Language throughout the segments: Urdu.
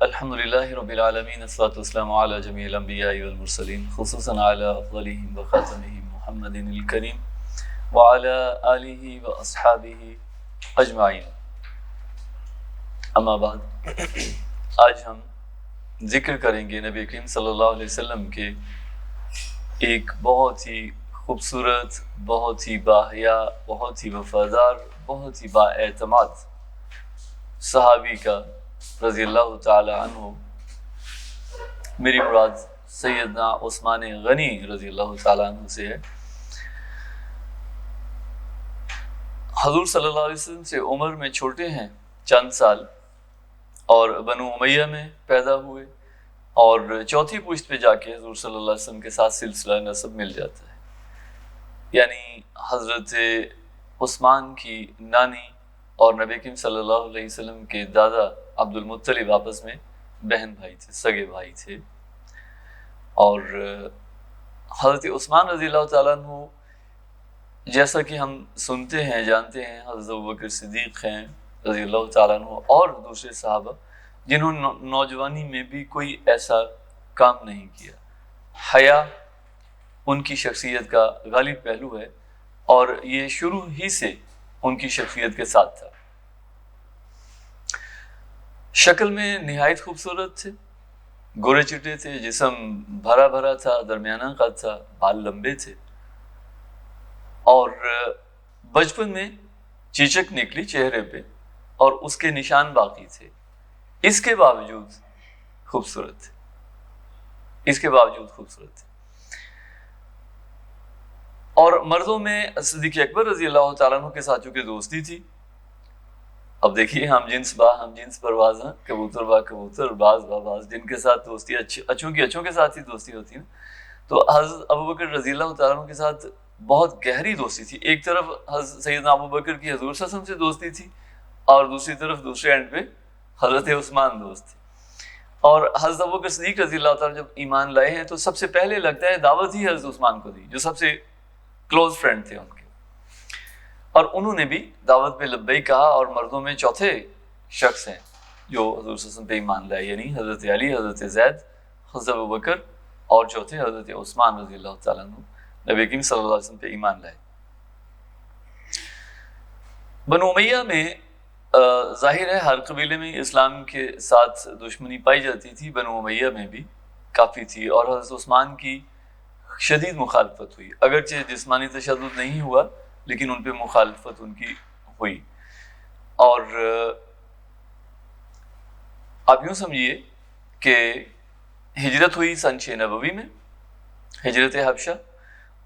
الحمد للہ رب العالمین والصلاۃ والسلام علی جمیع الانبیاء والمرسلین خصوصاً علی افضلہم وخاتمہم محمد الکریم وعلی آلہ واصحابہ اجمعین، اما بعد۔ آج ہم ذکر کریں گے نبی کریم صلی اللہ علیہ وسلم کے ایک بہت ہی خوبصورت، بہت ہی باحیا، بہت ہی وفادار، بہت ہی بااعتماد صحابی کا رضی اللہ تعالی عنہ۔ میری مراد سیدنا عثمان غنی رضی اللہ تعالی عنہ سے ہے۔ حضور صلی اللہ علیہ وسلم سے عمر میں چھوٹے ہیں چند سال، اور بنو امیہ میں پیدا ہوئے، اور چوتھی پشت پہ جا کے حضور صلی اللہ علیہ وسلم کے ساتھ سلسلہ نسب مل جاتا ہے، یعنی حضرت عثمان کی نانی اور نبی کریم صلی اللہ علیہ وسلم کے دادا عبد المطلب آپس میں بہن بھائی تھے، سگے بھائی تھے۔ اور حضرت عثمان رضی اللہ تعالیٰ عنہ، جیسا کہ ہم سنتے ہیں جانتے ہیں، حضرت ابوبکر صدیق ہیں رضی اللہ تعالیٰ عنہ اور دوسرے صحابہ جنہوں نے نوجوانی میں بھی کوئی ایسا کام نہیں کیا۔ حیا ان کی شخصیت کا غالب پہلو ہے، اور یہ شروع ہی سے ان کی شخصیت کے ساتھ تھا۔ شکل میں نہایت خوبصورت تھے، گورے چٹے تھے، جسم بھرا بھرا تھا، درمیانہ قد تھا، بال لمبے تھے، اور بچپن میں چیچک نکلی چہرے پہ اور اس کے نشان باقی تھے۔ اس کے باوجود خوبصورت تھے، اس کے باوجود خوبصورت تھے۔ اور مردوں میں صدیق اکبر رضی اللہ تعالیٰ عنہ کے ساتھ چونکہ دوستی تھی، اب دیکھیے ہم جنس با ہم جنس پرواز ہیں، کبوتر با کبوتر، باز با باز، جن کے ساتھ دوستی اچھوں کی اچھوں کے ساتھ ہی دوستی ہوتی ہے، تو حضرت ابوبکر رضی اللہ تعالیٰ عنہ کے ساتھ بہت گہری دوستی تھی۔ ایک طرف حضرت سیدنا ابوبکر کی حضور صلی اللہ علیہ وسلم سے دوستی تھی، اور دوسری طرف دوسرے اینڈ پہ حضرت عثمان دوست تھے۔ اور حضرت ابوبکر صدیق رضی اللہ تعالیٰ جب ایمان لائے ہیں تو سب سے پہلے لگتا ہے دعوت ہی حضرت عثمان کو دی، جو سب سے کلوز فرینڈ تھے ان کے، اور انہوں نے بھی دعوت پہ لبیک کہا۔ اور مردوں میں چوتھے شخص ہیں جو حضور صلی اللہ علیہ وسلم پہ ایمان لائے، یعنی حضرت علی، حضرت زید، حضرت ابوبکر، اور چوتھے حضرت عثمان رضی اللہ تعالیٰ عنہ نبی کریم صلی اللہ علیہ وسلم پہ ایمان لائے۔ بنو امیہ میں ظاہر ہے ہر قبیلے میں اسلام کے ساتھ دشمنی پائی جاتی تھی، بنو امیہ میں بھی کافی تھی، اور حضرت عثمان کی شدید مخالفت ہوئی، اگرچہ جسمانی تشدد نہیں ہوا لیکن ان پہ مخالفت ان کی ہوئی۔ اور آپ یوں سمجھیے کہ ہجرت ہوئی سن 6 نبوی میں، ہجرت حبشہ،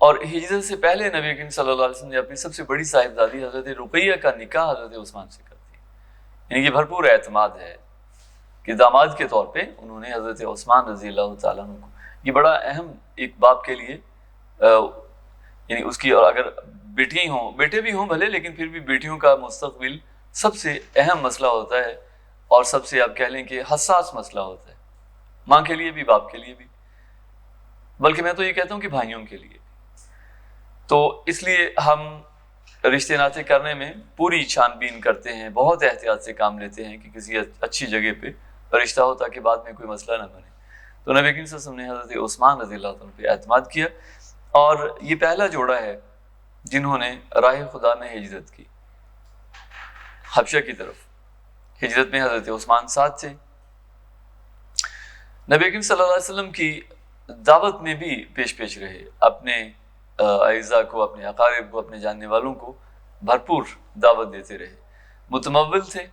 اور ہجرت سے پہلے نبی کریم صلی اللہ علیہ وسلم نے اپنی سب سے بڑی صاحبزادی حضرت رقیہ کا نکاح حضرت عثمان سے کر دیا، یعنی کہ بھرپور اعتماد ہے کہ داماد کے طور پہ انہوں نے حضرت عثمان رضی اللہ تعالیٰ عنہ کو، یہ بڑا اہم ایک باپ کے لیے، یعنی اس کی، اور اگر بیٹیاں ہوں، بیٹے بھی ہوں بھلے، لیکن پھر بھی بیٹیوں کا مستقبل سب سے اہم مسئلہ ہوتا ہے، اور سب سے آپ کہہ لیں کہ حساس مسئلہ ہوتا ہے، ماں کے لیے بھی، باپ کے لیے بھی، بلکہ میں تو یہ کہتا ہوں کہ بھائیوں کے لیے بھی۔ تو اس لیے ہم رشتے ناطے کرنے میں پوری چھان بین کرتے ہیں، بہت احتیاط سے کام لیتے ہیں کہ کسی اچھی جگہ پہ رشتہ ہو تاکہ بعد میں کوئی مسئلہ نہ بنے۔ تو نبی کریم صلی اللہ علیہ وسلم نے حضرت عثمان رضی اللہ عنہ پہ اعتماد کیا، اور یہ پہلا جوڑا ہے جنہوں نے راہ خدا میں ہجرت کی، حبشہ کی طرف۔ ہجرت میں حضرت عثمان ساتھ تھے۔ نبی کریم صلی اللہ علیہ وسلم کی دعوت میں بھی پیش پیش رہے، اپنے اعزاء کو، اپنے اقارب کو، اپنے جاننے والوں کو بھرپور دعوت دیتے رہے۔ متمول تھے،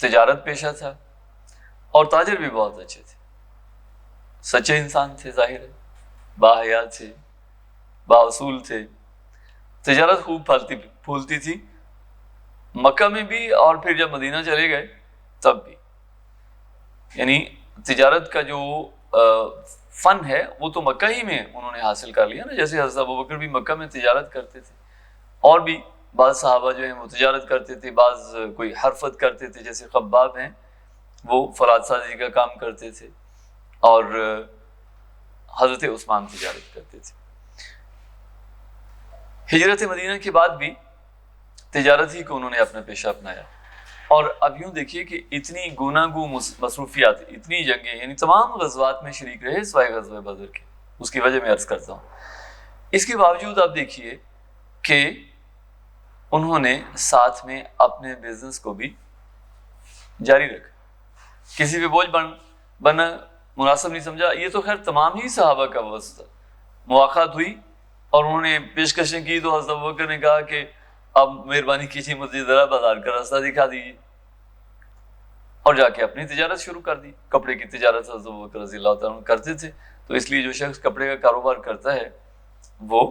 تجارت پیشہ تھا، اور تاجر بھی بہت اچھے تھے، سچے انسان تھے، ظاہر ہے، باحیا تھے، بااصول تھے، تجارت خوب پھولتی تھی، مکہ میں بھی اور پھر جب مدینہ چلے گئے تب بھی، یعنی تجارت کا جو فن ہے وہ تو مکہ ہی میں انہوں نے حاصل کر لیا نا، جیسے حضرت ابوبکر بھی مکہ میں تجارت کرتے تھے، اور بھی بعض صحابہ جو ہیں وہ تجارت کرتے تھے، بعض کوئی حرفت کرتے تھے، جیسے خباب ہیں وہ فلاد سازی کا کام کرتے تھے، اور حضرت عثمان تجارت کرتے تھے۔ ہجرت مدینہ کے بعد بھی تجارت ہی کو انہوں نے اپنا پیشہ اپنایا، اور اب یوں دیکھیے کہ اتنی گوناگو مصروفیات، اتنی جنگیں، یعنی تمام غزوات میں شریک رہے سوائے غزوہ بدر کے، اس کی وجہ میں عرض کرتا ہوں۔ اس کے باوجود آپ دیکھیے کہ انہوں نے ساتھ میں اپنے بزنس کو بھی جاری رکھا، کسی پہ بوجھ بننا مناسب نہیں سمجھا۔ یہ تو خیر تمام ہی صحابہ کا وصف تھا۔ مواقعات ہوئی اور انہوں نے پیشکشیں کی تو حضرت ابوبکر نے کہا کہ اب مہربانی کیجیے مجھے ذرا بازار کا راستہ دکھا دیجیے، اور جا کے اپنی تجارت شروع کر دی۔ کپڑے کی تجارت حضرت ابوبکر رضی اللہ تعالیٰ عنہ کرتے تھے، تو اس لیے جو شخص کپڑے کا کاروبار کرتا ہے وہ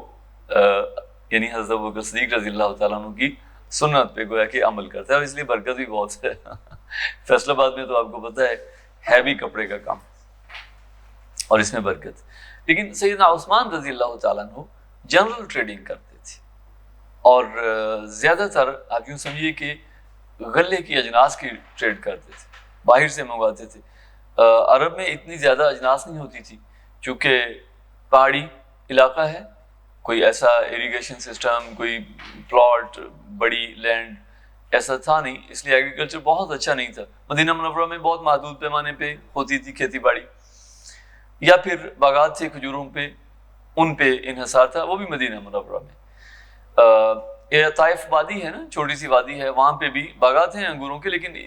یعنی حضرت ابوبکر صدیق رضی اللہ تعالیٰ عنہ کی سنت پہ گویا کہ عمل کرتا ہے، اور اس لیے برکت بھی بہت ہے۔ فیصل آباد میں تو آپ کو پتہ ہے بھی کپڑے کا کام اور اس میں برکت۔ لیکن سیدنا عثمان رضی اللہ تعالیٰ عنہ جنرل ٹریڈنگ کرتے تھے، اور زیادہ تر آپ یوں سمجھیے کہ غلے کی اجناس کی ٹریڈ کرتے تھے، باہر سے منگواتے تھے۔ عرب میں اتنی زیادہ اجناس نہیں ہوتی تھی، چونکہ پہاڑی علاقہ ہے، کوئی ایسا ایریگیشن سسٹم، کوئی پلاٹ، بڑی لینڈ ایسا تھا نہیں، اس لیے ایگریکلچر بہت اچھا نہیں تھا۔ مدینہ منورہ میں بہت محدود پیمانے پہ ہوتی تھی کھیتی باڑی، یا پھر باغات تھے کھجوروں پہ، ان پہ انحصار تھا، وہ بھی مدینہ منورہ میں۔ یہ طائف وادی ہے نا، چھوٹی سی وادی ہے، وہاں پہ بھی باغات ہیں انگوروں کے، لیکن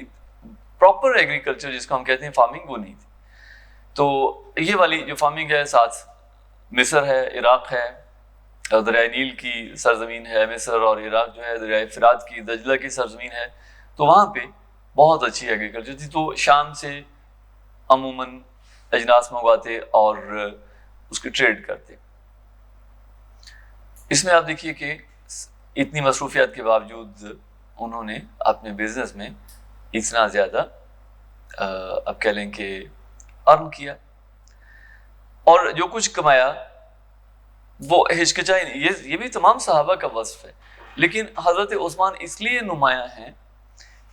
پراپر ایگریکلچر جس کو ہم کہتے ہیں فارمنگ، وہ نہیں تھی۔ تو یہ والی جو فارمنگ ہے، ساتھ مصر ہے، عراق ہے، دریائے نیل کی سرزمین ہے مصر، اور عراق جو ہے دریائے فرات کی، دجلہ کی سرزمین ہے، تو وہاں پہ بہت اچھی ایگریکلچر تھی۔ تو شام سے عموماً اجناس منگواتے اور اس کی ٹریڈ کرتے۔ اس میں آپ دیکھیے کہ اتنی مصروفیات کے باوجود انہوں نے اپنے بزنس میں اتنا زیادہ اب کہہ لیں کہ ارن کیا، اور جو کچھ کمایا وہ ہچکچائے نہیں۔ یہ بھی تمام صحابہ کا وصف ہے، لیکن حضرت عثمان اس لیے نمایاں ہیں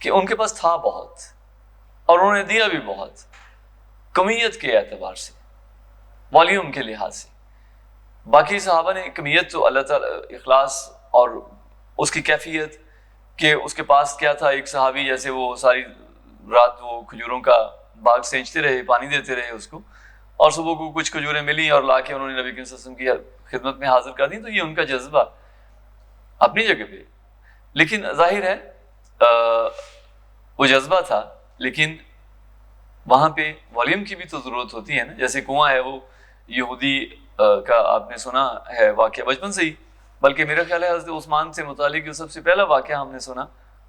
کہ ان کے پاس تھا بہت، اور انہوں نے دیا بھی بہت، کمیت کے اعتبار سے، والیوم کے لحاظ سے۔ باقی صحابہ نے کمیت تو اللہ تعالیٰ اخلاص اور اس کی کیفیت کہ اس کے پاس کیا تھا۔ ایک صحابی جیسے وہ ساری رات وہ کھجوروں کا باغ سینچتے رہے، پانی دیتے رہے اس کو، اور صبح کو کچھ کھجوریں ملی اور لا کے انہوں نے نبی کریم صلی اللہ علیہ وسلم کی خدمت میں حاضر کر دی۔ تو یہ ان کا جذبہ اپنی جگہ پہ، لیکن ظاہر ہے وہ جذبہ تھا، لیکن وہاں پہ والیوم کی بھی تو ضرورت ہوتی ہے نا۔ جیسے کنواں ہے، وہ یہودی کا آپ نے سنا ہے واقعہ بچپن سے ہی، بلکہ میرا خیال ہے حضرت عثمان سے متعلق جو سب سے پہلا واقعہ ہم نے سنا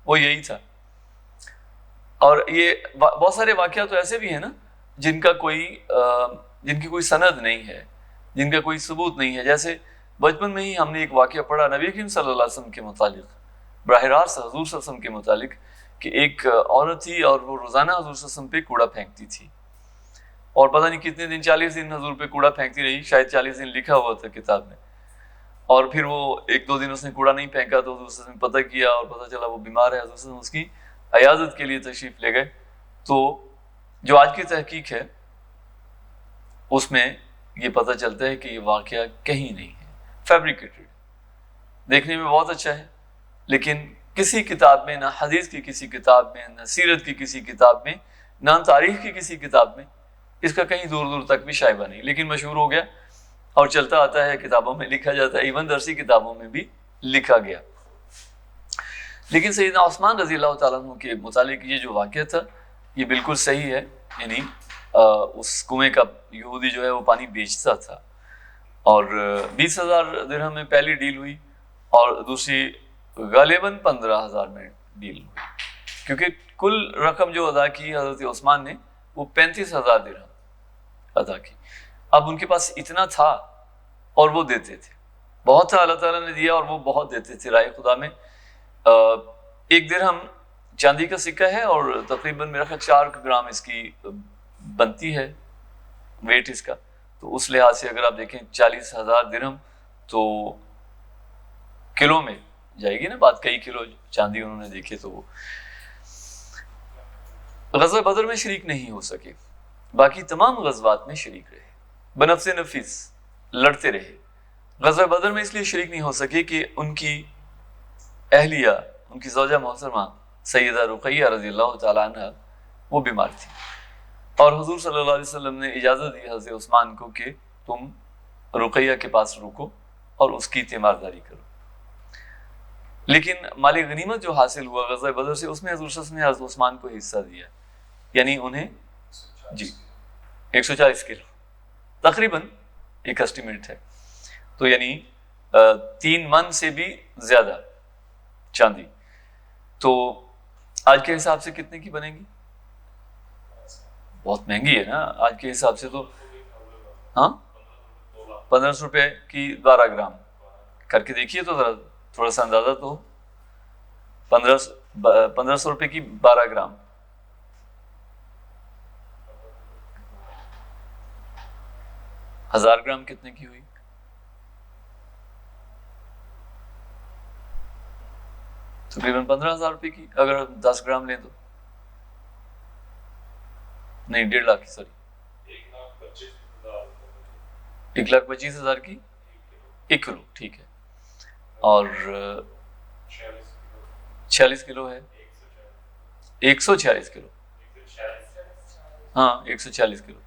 وہ یہی تھا۔ اور یہ بہت سارے واقعات تو ایسے بھی ہیں نا جن کی کوئی سند نہیں ہے، جن کا کوئی ثبوت نہیں ہے۔ جیسے بچپن میں ہی ہم نے ایک واقعہ پڑھا نبی کریم صلی اللہ علیہ وسلم کے متعلق، براہ راست حضور صلی اللہ علیہ وسلم کے متعلق، کہ ایک عورت تھی اور وہ روزانہ حضور صلی اللہ علیہ وسلم پہ کوڑا پھینکتی تھی، اور پتہ نہیں کتنے دن، 40 دن حضور پہ کوڑا پھینکتی رہی، شاید 40 دن لکھا ہوا تھا کتاب میں۔ اور پھر وہ 1-2 دن اس نے کوڑا نہیں پھینکا تو حضور صلی اللہ علیہ وسلم پتہ کیا اور پتہ چلا وہ بیمار ہے۔ حضور صلی اللہ علیہ وسلم اس کی عیادت کے لیے تشریف لے گئے۔ تو جو آج کی تحقیق ہے اس میں یہ پتہ چلتا ہے کہ یہ واقعہ کہیں نہیں ہے، فیبریکیٹڈ۔ دیکھنے میں بہت اچھا ہے، لیکن کسی کتاب میں، نہ حدیث کی کسی کتاب میں، نہ سیرت کی کسی کتاب میں، نہ تاریخ کی کسی کتاب میں اس کا کہیں دور دور تک بھی شائبہ نہیں، لیکن مشہور ہو گیا اور چلتا آتا ہے، کتابوں میں لکھا جاتا ہے، ایون درسی کتابوں میں بھی لکھا گیا۔ لیکن سیدنا عثمان رضی اللہ تعالیٰ عنہ کے متعلق یہ جو واقعہ تھا یہ بالکل صحیح ہے، یعنی اس کنویں کا یہودی جو ہے وہ پانی بیچتا تھا، اور 20,000 درہم میں پہلی ڈیل ہوئی اور دوسری غالباً 15,000 میں ڈیل ہوئی، کیونکہ کل رقم جو ادا کی حضرت عثمان نے وہ 35,000 درہم ادا کی۔ اب ان کے پاس اتنا تھا اور وہ دیتے تھے، بہت تھا، اللہ تعالیٰ نے دیا اور وہ بہت دیتے تھے رائے خدا میں۔ 1 درہم چاندی کا سکہ ہے اور تقریباً میرا خیال 4 گرام اس کی بنتی ہے، ویٹ اس کا۔ تو اس لحاظ سے اگر آپ دیکھیں 40,000 درہم تو کلو میں جائے گی نا بات، کئی کلو چاندی انہوں نے دیکھے۔ تو وہ غزوہ بدر میں شریک نہیں ہو سکے، باقی تمام غزوات میں شریک رہے، بنفس نفیس لڑتے رہے۔ غزوہ بدر میں اس لیے شریک نہیں ہو سکے کہ ان کی اہلیہ، ان کی زوجہ محترمہ سیدہ رقیہ رضی اللہ تعالیٰ عنہ وہ بیمار تھی، اور حضور صلی اللہ علیہ وسلم نے اجازت دی حضرت عثمان کو کہ تم رقیہ کے پاس رکو اور اس کی تیمارداری کرو. لیکن مال غنیمت جو حاصل ہوا غزوہ بدر سے، اس میں حضور صلی اللہ علیہ وسلم نے حضرت عثمان کو حصہ دیا، یعنی انہیں 140 کلو تقریباً ایک اسٹیمیٹ ہے، تو یعنی 3 من سے بھی زیادہ چاندی. تو آج کے حساب سے کتنے کی بنے گی؟ بہت مہنگی ہے نا آج کے حساب سے تو. ہاں 1500 روپے کی 12 گرام کر کے دیکھیے تو ذرا تھوڑا سا اندازہ تو. 1500 روپے کی 12 گرام، ہزار گرام کتنے کی ہوئی؟ تقریباً 15,000 روپے کی. اگر 10 گرام لیں تو نہیں 1.5 لاکھ کی، سوری 1,25,000 کی 1 کلو، ٹھیک ہے. اور 46 کلو ہے، 146 کلو، ہاں 146 کلو،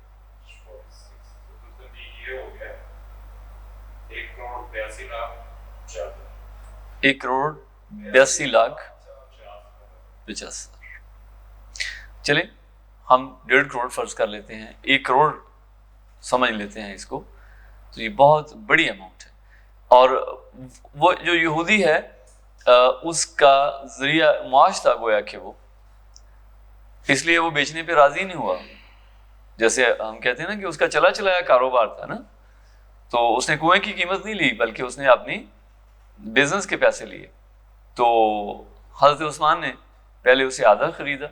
1,82,50,000. چلیں ہم 1.5 کروڑ فرض کر لیتے ہیں، 1 کروڑ سمجھ لیتے ہیں اس کو، تو یہ بہت بڑی اماؤنٹ ہے. اور وہ جو یہودی ہے اس کا ذریعہ معاش تھا گویا کہ وہ، اس لیے وہ بیچنے پہ راضی نہیں ہوا. جیسے ہم کہتے ہیں نا کہ اس کا چلا چلایا کاروبار تھا نا، تو اس نے کنویں کی قیمت نہیں لی بلکہ اس نے اپنی بزنس کے پیسے لیے. تو حضرت عثمان نے پہلے اسے آدھا خریدا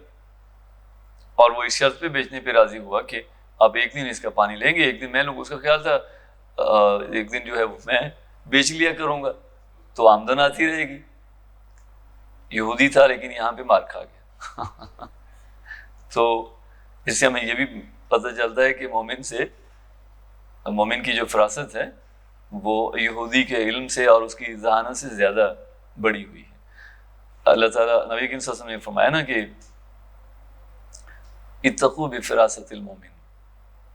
اور وہ اس شرط پہ بیچنے پہ راضی ہوا کہ آپ ایک دن اس کا پانی لیں گے، ایک دن میں لوں گا. اس کا خیال تھا ایک دن جو ہے وہ میں بیچ لیا کروں گا تو آمدن آتی رہے گی. یہودی تھا لیکن یہاں پہ مار کھا گیا. تو اس سے ہمیں یہ بھی پتہ چلتا ہے کہ مومن کی جو فراست ہے وہ یہودی کے علم سے اور اس کی ذہانت سے زیادہ بڑی ہوئی ہے. اللہ تعالیٰ نبی کریم صلی اللہ علیہ وسلم نے فرمایا نا کہ اتقوا بفراست المومن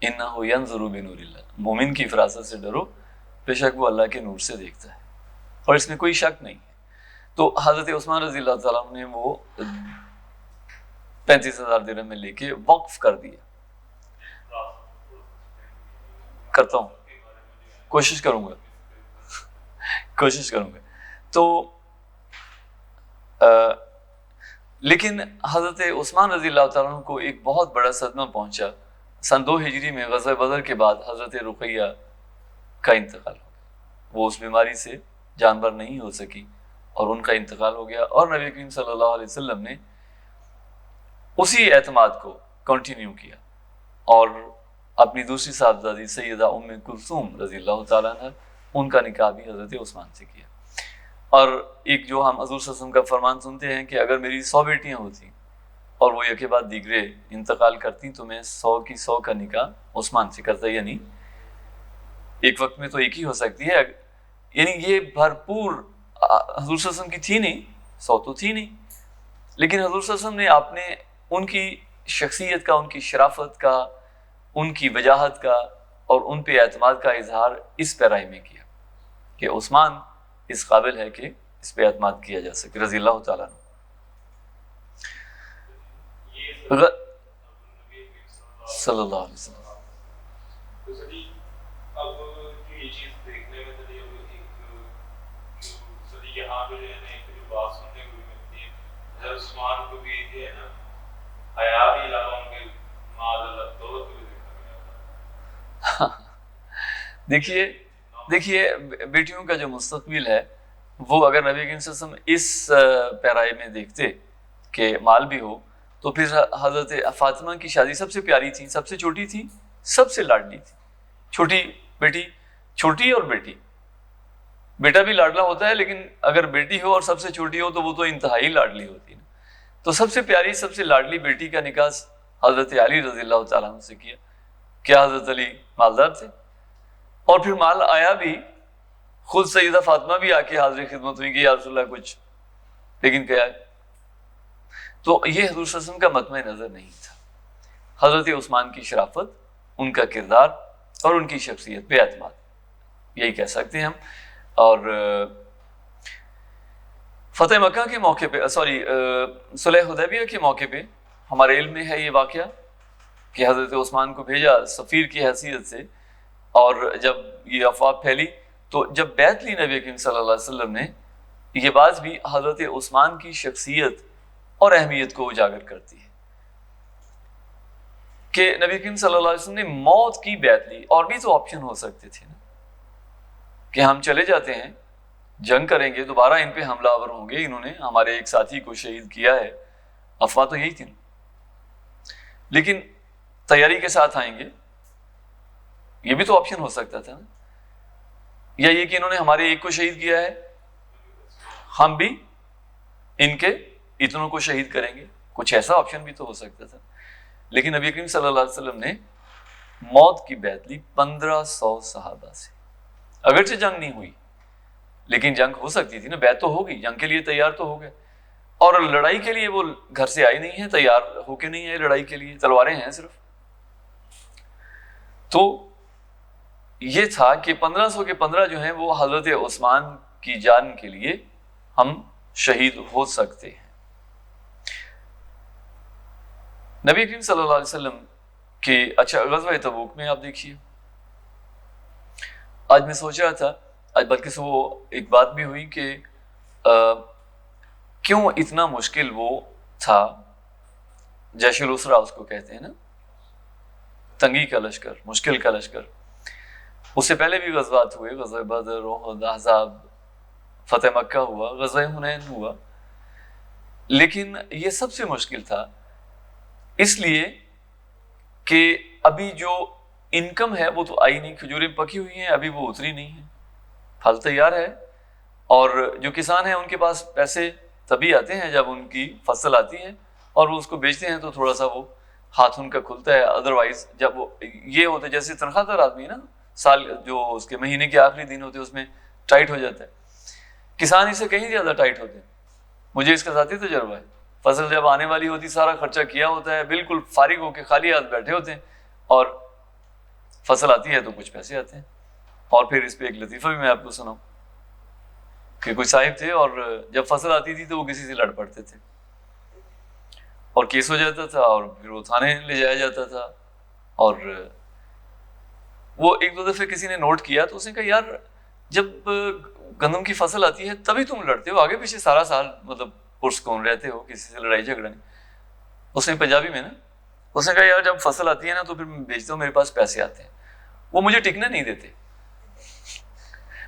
انہ ینظر بنور اللہ، مومن کی فراست سے ڈرو، بے شک وہ اللہ کے نور سے دیکھتا ہے، اور اس میں کوئی شک نہیں ہے. تو حضرت عثمان رضی اللہ تعالیٰ عنہ نے وہ 35,000 درہم میں لے کے وقف کر دیا. کرتا ہوں، کوشش کروں گا. تو لیکن حضرت عثمان رضی اللہ تعالیٰ عنہ کو ایک بہت بڑا صدمہ پہنچا. سن 2 ہجری میں غزوہ بدر کے بعد حضرت رقیہ کا انتقال ہو گیا. وہ اس بیماری سے جانبر نہیں ہو سکی اور ان کا انتقال ہو گیا. اور نبی کریم صلی اللہ علیہ وسلم نے اسی اعتماد کو کنٹینیو کیا اور اپنی دوسری صاحبزادی سیدہ ام کلثوم رضی اللہ تعالیٰ عنہ، ان کا نکاح بھی حضرت عثمان سے کیا. اور ایک جو ہم حضور صلی اللہ علیہ وسلم کا فرمان سنتے ہیں کہ اگر میری 100 بیٹیاں ہوتی اور وہ یکے بعد دیگرے انتقال کرتی تو میں 100 کی 100 کا نکاح عثمان سے کرتا. یعنی ایک وقت میں تو ایک ہی ہو سکتی ہے، یعنی یہ بھرپور حضور صلی اللہ علیہ وسلم کی تھی نہیں، 100 تو تھی نہیں، لیکن حضور صلی اللہ علیہ وسلم نے آپ نے ان کی شخصیت کا، ان کی شرافت کا، ان کی وجاہت کا اور ان پہ اعتماد کا اظہار اس پیرائی میں کیا کہ عثمان اس قابل ہے کہ اس پہ اعتماد کیا جا سکے رضی اللہ تعالیٰ عنہ. صلی اللہ علیہ وسلم. دیکھیے بیٹیوں کا جو مستقبل ہے وہ اگر نبی کریم صلی اللہ علیہ وسلم اس پیرائی میں دیکھتے کہ مال بھی ہو تو پھر حضرت فاطمہ کی شادی سب سے پیاری تھی، سب سے چھوٹی تھی، سب سے لاڈلی تھی. چھوٹی بیٹی، چھوٹی اور بیٹی، بیٹا بھی لاڈلا ہوتا ہے لیکن اگر بیٹی ہو اور سب سے چھوٹی ہو تو وہ تو انتہائی لاڈلی ہوتی ہے. تو سب سے پیاری، سب سے لاڈلی بیٹی کا نکاح حضرت علی رضی اللہ تعالیٰ عنہ سے کیا. کیا حضرت علی مالدار تھے؟ اور پھر مال آیا بھی، خود سیدہ فاطمہ بھی آ کے حاضر خدمت ہوئی کہ یا رسول اللہ کچھ، لیکن کیا ہے تو یہ حضور صلی اللہ علیہ وسلم کا مطمع نظر نہیں تھا. حضرت عثمان کی شرافت، ان کا کردار اور ان کی شخصیت، بے اعتماد، یہی کہہ سکتے ہیں ہم. اور فتح مکہ کے موقع پہ صلح حدیبیہ کے موقع پہ ہمارے علم میں ہے یہ واقعہ کہ حضرت عثمان کو بھیجا سفیر کی حیثیت سے، اور جب یہ افواہ پھیلی تو جب بیعت لی نبی کریم صلی اللہ علیہ وسلم نے، یہ بات بھی حضرت عثمان کی شخصیت اور اہمیت کو اجاگر کرتی ہے کہ نبی کریم صلی اللہ علیہ وسلم نے موت کی بیعت لی. اور بھی تو آپشن ہو سکتے تھے نا کہ ہم چلے جاتے ہیں، جنگ کریں گے، دوبارہ ان پہ حملہ آور ہوں گے، انہوں نے ہمارے ایک ساتھی کو شہید کیا ہے. افواہ تو یہی تھی نا. لیکن تیاری کے ساتھ آئیں گے، یہ بھی تو آپشن ہو سکتا تھا نا. یا یہ کہ انہوں نے ہمارے ایک کو شہید کیا ہے، ہم بھی ان کے اتنوں کو شہید کریں گے، کچھ ایسا آپشن بھی تو ہو سکتا تھا. لیکن نبی کریم صلی اللہ علیہ وسلم نے موت کی بیعت لی 1500 صحابہ سے. اگرچہ جنگ نہیں ہوئی لیکن جنگ ہو سکتی تھی نا، بیعت تو ہو گئی، جنگ کے لیے تیار تو ہو گئے. اور لڑائی کے لیے وہ گھر سے آئے نہیں ہیں، تیار ہو کے نہیں آئے لڑائی کے لیے، تلواریں ہیں صرف. تو یہ تھا کہ 1500 کے 15 جو ہیں وہ حضرت عثمان کی جان کے لیے ہم شہید ہو سکتے ہیں. نبی کریم صلی اللہ علیہ وسلم کے اچھا غزوہ تبوک میں آپ دیکھیے، آج میں سوچ رہا تھا، آج بلکہ وہ ایک بات بھی ہوئی کہ کیوں اتنا مشکل وہ تھا. جیش الاسرا اس کو کہتے ہیں نا، تنگی کا لشکر، مشکل کا لشکر. اس سے پہلے بھی غزوات ہوئے، غزوہ بدر، احد، احزاب، فتح مکہ ہوا، غزوہ حنین ہوا، لیکن یہ سب سے مشکل تھا اس لیے کہ ابھی جو انکم ہے وہ تو آئی نہیں، کھجوریں پکی ہوئی ہیں، ابھی وہ اتری نہیں ہیں، پھل تیار ہے. اور جو کسان ہیں ان کے پاس پیسے تبھی آتے ہیں جب ان کی فصل آتی ہے اور وہ اس کو بیچتے ہیں تو تھوڑا سا وہ ہاتھ ان کا کھلتا ہے. ادروائز جب وہ یہ ہوتا ہے جیسے تنخواہ دار آدمی ہے نا، سال جو اس کے مہینے کے آخری دن ہوتے ہیں اس میں ٹائٹ ہو جاتا ہے، کسان اس سے کہیں زیادہ ٹائٹ ہوتے ہیں. مجھے اس کا ذاتی تجربہ ہے. فصل جب آنے والی ہوتی، سارا خرچہ کیا ہوتا ہے، بالکل فارغ ہو کے خالی ہاتھ بیٹھے ہوتے ہیں، اور فصل آتی ہے تو کچھ پیسے آتے ہیں. اور پھر اس پہ ایک لطیفہ بھی میں آپ کو سناؤں کہ کوئی صاحب تھے اور جب فصل آتی تھی تو وہ کسی سے لڑ پڑتے تھے اور کیس ہو جاتا تھا اور پھر وہ تھانے لے جایا جاتا تھا. اور وہ ایک دو دفعہ کسی نے نوٹ کیا تو اس نے کہا یار جب گندم کی فصل آتی ہے تبھی تم لڑتے ہو، آگے پیچھے سارا سال مطلب پرسکون رہتے ہو، کسی سے لڑائی جھگڑا نہیں. اس نے پنجابی میں نا، اس نے کہا یار جب فصل آتی ہے نا تو پھر میں بیچتا ہوں، میرے پاس پیسے آتے ہیں، وہ مجھے ٹکنے نہیں دیتے.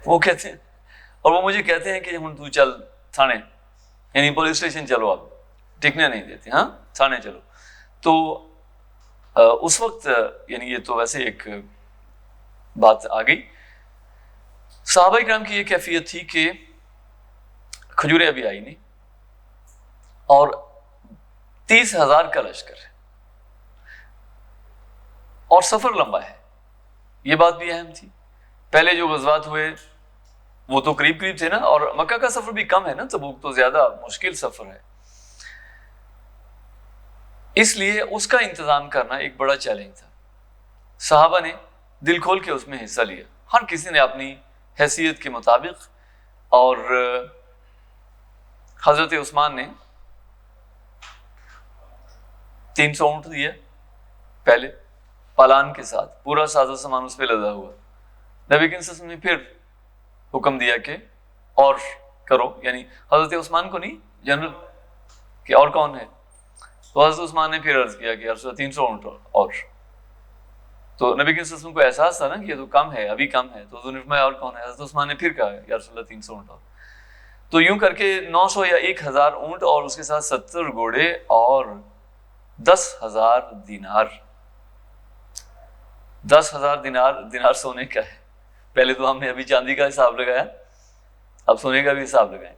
وہ کہتے ہیں، اور وہ مجھے کہتے ہیں کہ ہم تو چل تھانے، یعنی پولیس اسٹیشن چلو، آپ ٹکنے نہیں دیتے، ہاں تھانے چلو. تو اس وقت یعنی یہ تو ویسے ایک بات آ گئی. صحابہ کرام کی یہ کیفیت تھی کہ کھجوریں ابھی آئی نہیں اور 30,000 کا لشکر ہے اور سفر لمبا ہے. یہ بات بھی اہم تھی. پہلے جو غزوات ہوئے وہ تو قریب قریب تھے نا، اور مکہ کا سفر بھی کم ہے نا، تبوک تو زیادہ مشکل سفر ہے. اس لیے اس کا انتظام کرنا ایک بڑا چیلنج تھا. صحابہ نے دل کھول کے اس میں حصہ لیا، ہر کسی نے اپنی حیثیت کے مطابق. اور حضرت عثمان نے 300 اونٹ دیا پہلے پالان کے ساتھ، پورا ساز و سامان اس پہ لدا ہوا. نبی کریم صلی اللہ علیہ وسلم نے پھر حکم دیا کہ اور کرو، یعنی حضرت عثمان کو نہیں، جنرل کہ اور کون ہے. تو حضرت عثمان نے پھر عرض کیا کہ 300 اونٹ اور. تو نبی کریم صلی اللہ علیہ وسلم کو احساس تھا نا کہ یہ تو کم ہے، ابھی کم ہے. تو حضور نے فرمایا اور کون ہے. حضرت عثمان نے پھر کہا یا رسول اللہ 300 اونٹ اور. تو یوں کر کے 900 یا 1000 اونٹ اور اس کے ساتھ 70 گھوڑے اور 10,000 دینار. 10,000 دینار سونے کا ہے. پہلے تو ہم نے ابھی چاندی کا حساب لگایا، اب سونے کا بھی حساب لگائیں.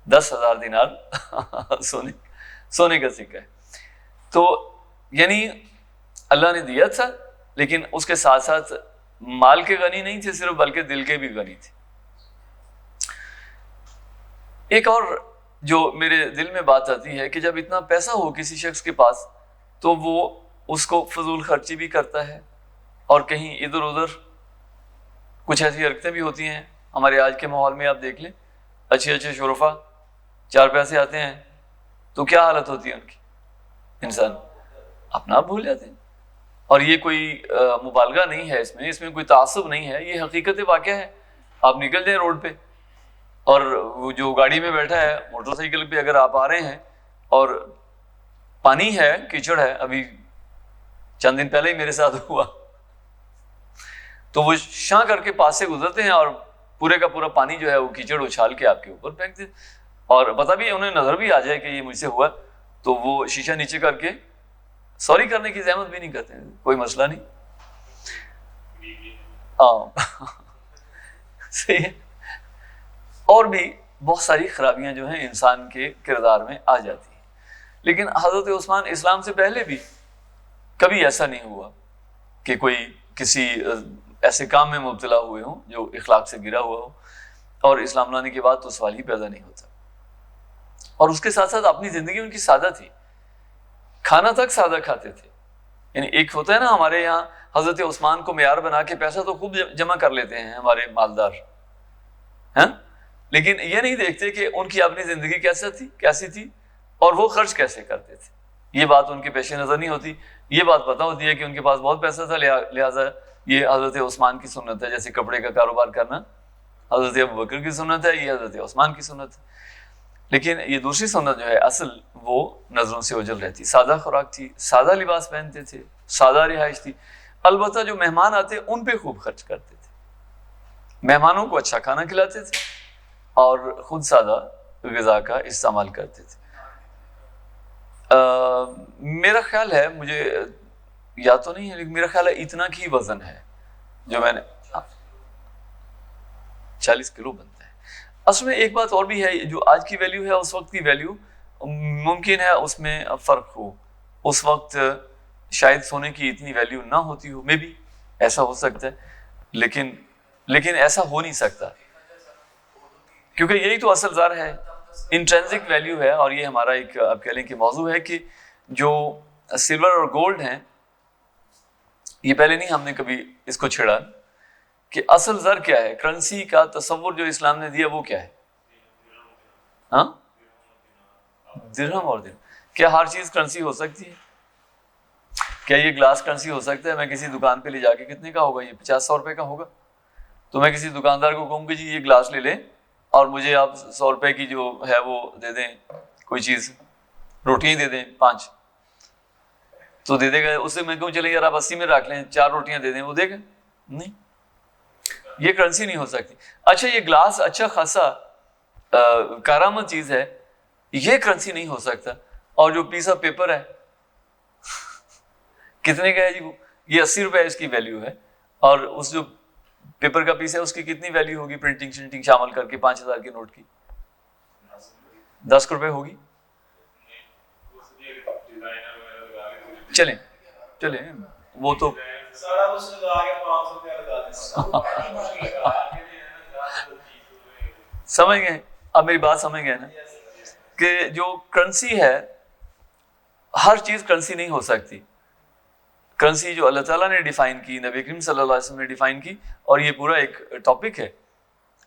10,000 دینار سونے کا سکہ ہے. تو یعنی اللہ نے دیا تھا، لیکن اس کے ساتھ ساتھ مال کے غنی نہیں تھے صرف، بلکہ دل کے بھی غنی تھے. ایک اور جو میرے دل میں بات آتی ہے کہ جب اتنا پیسہ ہو کسی شخص کے پاس تو وہ اس کو فضول خرچی بھی کرتا ہے، اور کہیں ادھر ادھر کچھ ایسی حرکتیں بھی ہوتی ہیں. ہمارے آج کے ماحول میں آپ دیکھ لیں، اچھے اچھے شرفا 4 پیسے آتے ہیں تو کیا حالت ہوتی ہے ان کی، انسان اپنا آپ بھول جاتے ہیں. اور یہ کوئی مبالغہ نہیں ہے، اس میں کوئی تعصب نہیں ہے، یہ حقیقت واقعہ ہے. آپ نکل جائیں روڈ پہ اور وہ جو گاڑی میں بیٹھا ہے موٹر سائیکل پہ اگر آپ آ رہے ہیں اور پانی ہے، کیچڑ ہے، ابھی چند دن پہلے ہی میرے ساتھ ہوا، تو وہ شاں کر کے پاس سے گزرتے ہیں اور پورے کا پورا پانی جو ہے وہ کیچڑ اچھال کے آپ کے اوپر پھینک دے. اور پتہ بھی انہیں نظر بھی آ جائے کہ یہ مجھ سے ہوا تو وہ شیشہ نیچے کر کے سوری کرنے کی زحمت بھی نہیں کرتے، کوئی مسئلہ نہیں. صحیح ہے. اور بھی بہت ساری خرابیاں جو ہیں انسان کے کردار میں آ جاتی ہیں. لیکن حضرت عثمان اسلام سے پہلے بھی کبھی ایسا نہیں ہوا کہ کوئی کسی ایسے کام میں مبتلا ہوئے ہوں جو اخلاق سے گرا ہوا ہو، اور اسلام لانے کے بعد تو سوال ہی پیدا نہیں ہوتا. اور اس کے ساتھ ساتھ اپنی زندگی ان کی سادہ تھی، کھانا تک سادہ کھاتے تھے. یعنی ایک ہوتا ہے نا ہمارے یہاں حضرت عثمان کو معیار بنا کے پیسہ تو خوب جمع کر لیتے ہیں ہمارے مالدار ہیں، لیکن یہ نہیں دیکھتے کہ ان کی اپنی زندگی کیسی تھی اور وہ خرچ کیسے کرتے تھے. یہ بات ان کے پیش نظر نہیں ہوتی. یہ بات پتہ ہوتی ہے کہ ان کے پاس بہت پیسہ تھا، لہٰذا یہ حضرت عثمان کی سنت ہے. جیسے کپڑے کا کاروبار کرنا حضرت ابوبکر کی سنت ہے، یہ حضرت عثمان کی سنت ہے. لیکن یہ دوسری سنت جو ہے اصل وہ نظروں سے اوجھل رہتی. سادہ خوراک تھی، سادہ لباس پہنتے تھے، سادہ رہائش تھی. البتہ جو مہمان آتے ان پہ خوب خرچ کرتے تھے، مہمانوں کو اچھا کھانا کھلاتے تھے اور خود سادہ غذا کا استعمال کرتے تھے. میرا خیال ہے، مجھے یاد تو نہیں ہے لیکن میرا خیال ہے اتنا کی وزن ہے جو میں نے 40 کلو بنتا ہے. اصل میں ایک بات اور بھی ہے، جو آج کی ویلیو ہے اس وقت کی ویلیو ممکن ہے اس میں فرق ہو. اس وقت شاید سونے کی اتنی ویلیو نہ ہوتی ہو، میں بھی ایسا ہو سکتا ہے، لیکن ایسا ہو نہیں سکتا کیونکہ یہی تو اصل زر ہے، انٹرینسک ویلیو ہے. اور یہ ہمارا ایک آپ کہہ لیں کہ موضوع ہے کہ جو سلور اور گولڈ ہیں، یہ پہلے نہیں ہم نے کبھی اس کو چھیڑا کہ اصل زر کیا ہے. کرنسی کا تصور جو اسلام نے دیا وہ کیا ہے؟ ہاں، درہم اور دینار. کیا ہر چیز کرنسی ہو سکتی ہے؟ کیا یہ گلاس کرنسی ہو سکتا ہے؟ میں کسی دکان پہ لے جا کے کتنے کا ہوگا؟ یہ 50-100 روپے کا ہوگا. تو میں کسی دکاندار کو کہوں کہ جی یہ گلاس لے لیں اور مجھے آپ 100 روپے کی جو ہے وہ دے دیں، کوئی چیز روٹیاں دے دیں 5، تو دے دے گا. اس سے میں کہوں چلے یار آپ 80 میں رکھ لیں، 4 روٹیاں دے دیں، وہ دے گا نہیں. یہ کرنسی نہیں ہو سکتی. اچھا یہ گلاس اچھا خاصا کارآمد چیز ہے، یہ کرنسی نہیں ہو سکتا. اور جو پیس آف پیپر ہے کتنے کا ہے جی؟ وہ یہ 80 روپے اس کی ویلیو ہے، اور اس جو پیپر کا پیس ہے اس کی کتنی ویلیو ہوگی پرنٹنگ شنٹنگ شامل کر کے 5000 کے نوٹ کی؟ 10 روپے ہوگی. چلیں وہ تو سمجھ گئے. اب میری بات سمجھ گئے نا کہ جو کرنسی ہے، ہر چیز کرنسی نہیں ہو سکتی. کرنسی جو اللہ تعالیٰ نے ڈیفائن کی، نبی کریم صلی اللہ علیہ وسلم نے ڈیفائن کی، اور یہ پورا ایک ٹاپک ہے،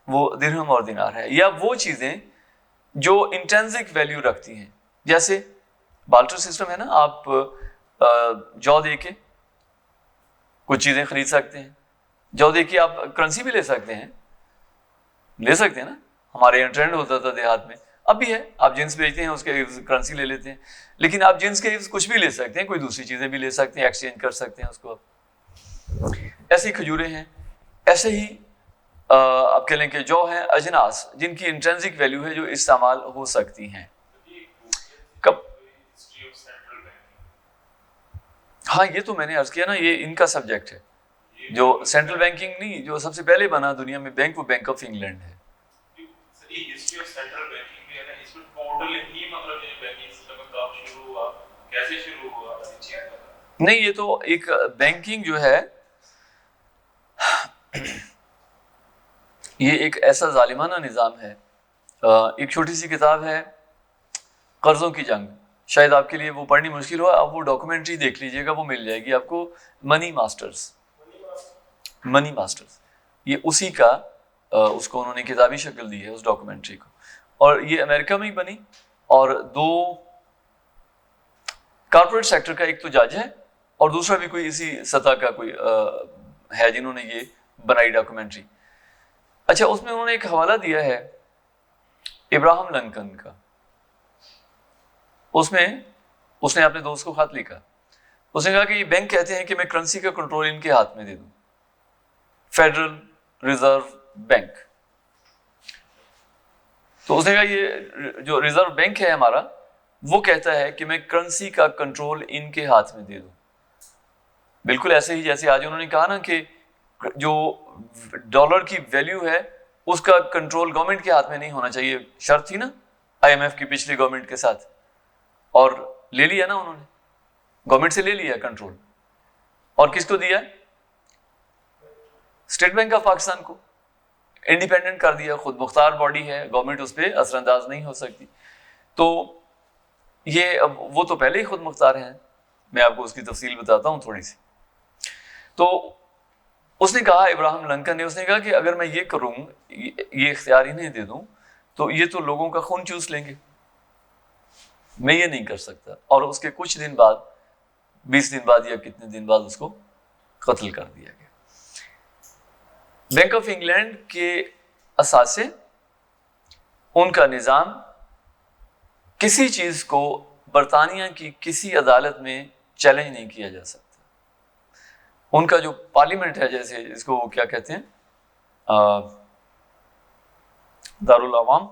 وہ درہم اور دینار ہے. یا وہ چیزیں جو انٹرنسک ویلیو رکھتی ہیں، جیسے بارٹر سسٹم ہے نا، آپ جو دے کے کچھ چیزیں خرید سکتے ہیں. جو دے کے آپ کرنسی بھی لے سکتے ہیں نا. ہمارے یہاں ٹرینڈ ہوتا تھا دیہات میں، اب بھی ہے. آپ جنس بیچتے ہیں اس کے کرنسی لے لیتے ہیں، لیکن آپ جنس کے کچھ بھی لے سکتے ہیں، کوئی دوسری چیزیں بھی لے سکتے ہیں، ایکسچینج کر سکتے ہیں اس کو. ایسی کھجوریں ہیں، ایسے ہی آپ کہہ لیں کہ جو ہیں اجناس جن کی انٹرنسک ویلیو ہے جو استعمال ہو سکتی ہیں. کب؟ ہاں یہ تو میں نے عرض کیا نا، یہ ان کا سبجیکٹ ہے. جو سینٹرل بینکنگ نہیں، جو سب سے پہلے بنا دنیا میں بینک، وہ بینک آف انگلینڈ ہے. نہیں، یہ تو ایک بینکنگ جو ہے یہ ایک ایسا ظالمانہ نظام ہے. ایک چھوٹی سی کتاب ہے قرضوں کی جنگ، شاید آپ کے لیے وہ پڑھنی مشکل ہو، آپ وہ ڈاکومنٹری دیکھ لیجئے گا، وہ مل جائے گی آپ کو، منی ماسٹرز، یہ اسی کا اس کو انہوں نے کتابی شکل دی ہے اس ڈاکومنٹری کو، اور یہ امریکہ میں ہی بنی، اور دو کارپوریٹ سیکٹر کا، ایک تو جج ہے اور دوسرا بھی کوئی اسی سطح کا کوئی ہے جنہوں نے یہ بنائی ڈاکومنٹری۔ اچھا، اس میں انہوں نے ایک حوالہ دیا ہے ابراہم لنکن کا، اس میں اس نے اپنے دوست کو خط لکھا، اس نے کہا کہ یہ بینک کہتے ہیں کہ میں کرنسی کا کنٹرول ان کے ہاتھ میں دے دوں، فیڈرل ریزرو بینک۔ تو اس نے کہا یہ جو ریزرو بینک ہے ہمارا، وہ کہتا ہے کہ میں کرنسی کا کنٹرول ان کے ہاتھ میں دے دوں۔ بالکل ایسے ہی جیسے آج انہوں نے کہا نا کہ جو ڈالر کی ویلیو ہے اس کا کنٹرول گورنمنٹ کے ہاتھ میں نہیں ہونا چاہیے، شرط تھی نا آئی ایم ایف کی پچھلی گورنمنٹ کے ساتھ، اور لے لیا نا انہوں نے، گورنمنٹ سے لے لیا کنٹرول، اور کس کو دیا؟ اسٹیٹ بینک آف پاکستان کو، انڈیپینڈنٹ کر دیا، خود مختار باڈی ہے، گورنمنٹ اس پہ اثر انداز نہیں ہو سکتی۔ تو یہ وہ تو پہلے ہی خود مختار ہیں، میں آپ کو اس کی تفصیل بتاتا ہوں تھوڑی سی۔ تو اس نے کہا، ابراہم لنکن نے، اس نے کہا کہ اگر میں یہ کروں، یہ اختیار انہیں دے دوں، تو یہ تو لوگوں کا خون چوس لیں گے، میں یہ نہیں کر سکتا۔ اور اس کے کچھ دن بعد، 20 دن بعد یا کتنے دن بعد، اس کو قتل کر دیا گیا۔ بینک آف انگلینڈ کے اثاثے، ان کا نظام، کسی چیز کو برطانیہ کی کسی عدالت میں چیلنج نہیں کیا جا سکتا۔ ان کا جو پارلیمنٹ ہے، جیسے اس کو وہ کیا کہتے ہیں، دارالعوام،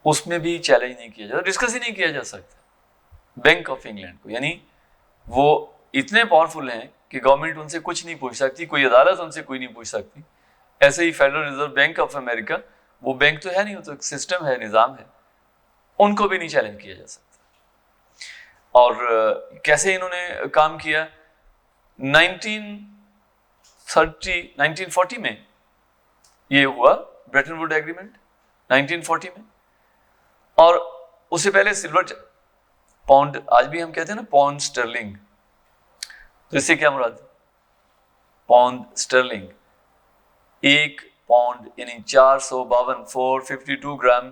اس میں بھی چیلنج نہیں کیا جاتا، ڈسکس ہی نہیں کیا جا سکتا بینک آف انگلینڈ کو۔ یعنی وہ اتنے پاورفل ہیں کہ گورنمنٹ ان سے کچھ نہیں پوچھ سکتی، کوئی عدالت ان سے کوئی نہیں پوچھ سکتی۔ ایسے ہی federal reserve bank of America, وہ بینک تو ہے نہیں، وہ تو ایک سسٹم ہے، نظام ہے، ان کو بھی نہیں چیلنج کیا جا سکتا۔ اور کیسے انہوں نے کام کیا، 1940 میں یہ ہوا بریٹن ووڈ ایگریمنٹ، 1940 میں، اور اس سے پہلے سلور پاؤنڈ، آج بھی ہم کہتے ہیں نا پاؤنڈ سٹرلنگ، تو اس سے کیا مراد؟ پاؤنڈ سٹرلنگ، 1 پاؤنڈ یعنی 452 گرام